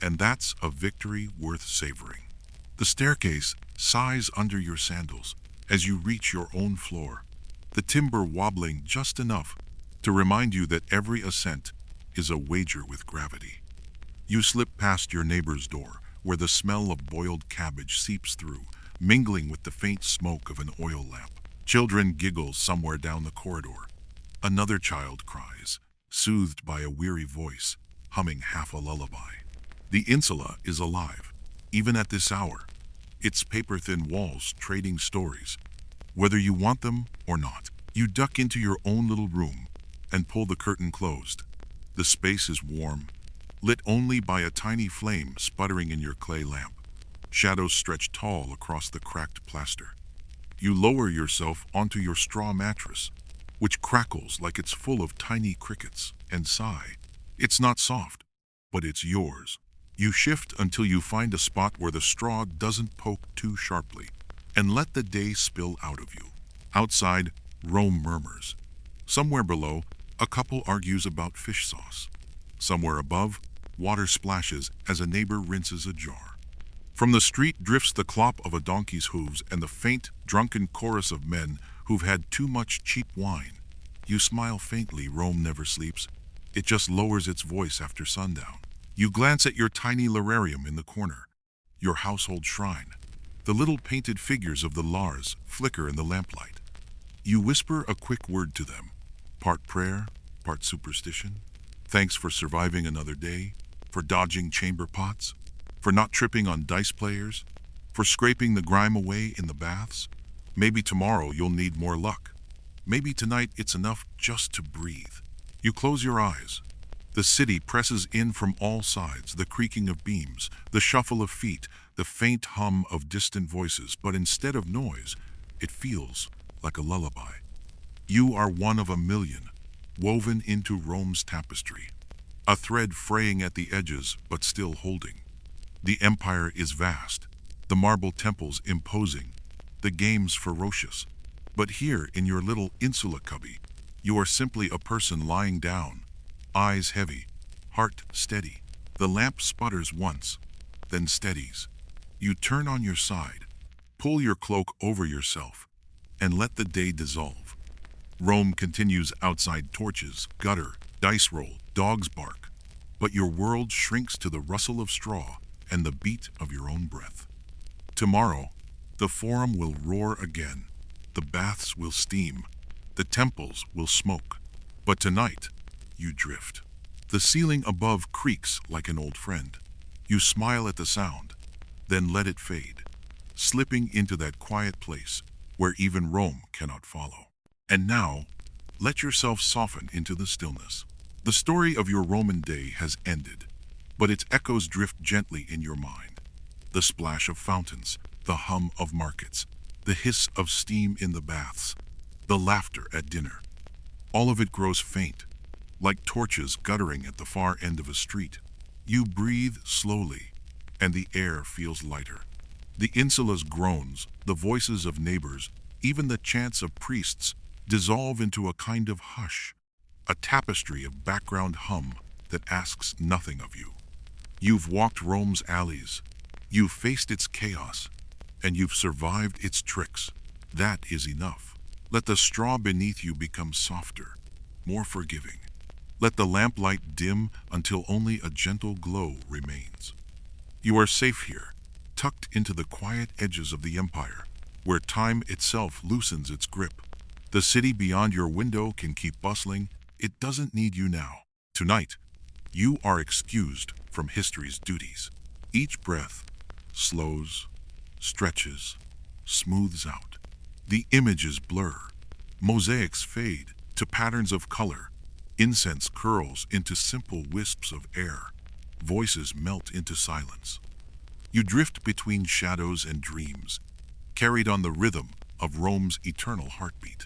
and that's a victory worth savoring. The staircase, sighs under your sandals as you reach your own floor, the timber wobbling just enough to remind you that every ascent is a wager with gravity. You slip past your neighbor's door, where the smell of boiled cabbage seeps through, mingling with the faint smoke of an oil lamp. Children giggle somewhere down the corridor. Another child cries, soothed by a weary voice, humming half a lullaby. The insula is alive, even at this hour, its paper-thin walls trading stories. Whether you want them or not, you duck into your own little room and pull the curtain closed. The space is warm, lit only by a tiny flame sputtering in your clay lamp. Shadows stretch tall across the cracked plaster. You lower yourself onto your straw mattress, which crackles like it's full of tiny crickets, and sigh. It's not soft, but it's yours. You shift until you find a spot where the straw doesn't poke too sharply, and let the day spill out of you. Outside, Rome murmurs. Somewhere below, a couple argues about fish sauce. Somewhere above, water splashes as a neighbor rinses a jar. From the street drifts the clop of a donkey's hooves and the faint, drunken chorus of men who've had too much cheap wine. You smile faintly. Rome never sleeps. It just lowers its voice after sundown. You glance at your tiny lararium in the corner, your household shrine. The little painted figures of the Lars flicker in the lamplight. You whisper a quick word to them, part prayer, part superstition. Thanks for surviving another day, for dodging chamber pots, for not tripping on dice players, for scraping the grime away in the baths. Maybe tomorrow you'll need more luck. Maybe tonight it's enough just to breathe. You close your eyes. The city presses in from all sides, the creaking of beams, the shuffle of feet, the faint hum of distant voices, but instead of noise, it feels like a lullaby. You are one of a million, woven into Rome's tapestry, a thread fraying at the edges but still holding. The empire is vast, the marble temples imposing, the games ferocious. But here in your little insula cubby, you are simply a person lying down, eyes heavy, heart steady. The lamp sputters once, then steadies. You turn on your side, pull your cloak over yourself, and let the day dissolve. Rome continues outside. Torches, gutter, dice roll, dogs bark. But your world shrinks to the rustle of straw and the beat of your own breath. Tomorrow, the forum will roar again. The baths will steam. The temples will smoke. But tonight, you drift. The ceiling above creaks like an old friend. You smile at the sound, then let it fade, slipping into that quiet place where even Rome cannot follow. And now, let yourself soften into the stillness. The story of your Roman day has ended, but its echoes drift gently in your mind. The splash of fountains, the hum of markets, the hiss of steam in the baths, the laughter at dinner. All of it grows faint, like torches guttering at the far end of a street. You breathe slowly, and the air feels lighter. The insula's groans, the voices of neighbors, even the chants of priests, dissolve into a kind of hush, a tapestry of background hum that asks nothing of you. You've walked Rome's alleys, you've faced its chaos, and you've survived its tricks. That is enough. Let the straw beneath you become softer, more forgiving. Let the lamplight dim until only a gentle glow remains. You are safe here, tucked into the quiet edges of the empire, where time itself loosens its grip. The city beyond your window can keep bustling. It doesn't need you now. Tonight, you are excused from history's duties. Each breath slows, stretches, smooths out. The images blur. Mosaics fade to patterns of color. Incense curls into simple wisps of air. Voices melt into silence. You drift between shadows and dreams, carried on the rhythm of Rome's eternal heartbeat.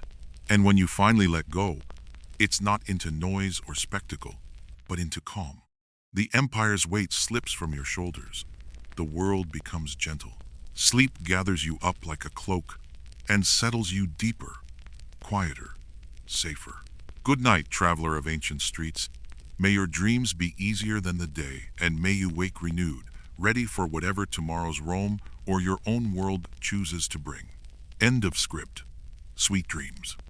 And when you finally let go, it's not into noise or spectacle, but into calm. The empire's weight slips from your shoulders. The world becomes gentle. Sleep gathers you up like a cloak and settles you deeper, quieter, safer. Good night, traveler of ancient streets. May your dreams be easier than the day, and may you wake renewed, ready for whatever tomorrow's Rome or your own world chooses to bring. End of script. Sweet dreams.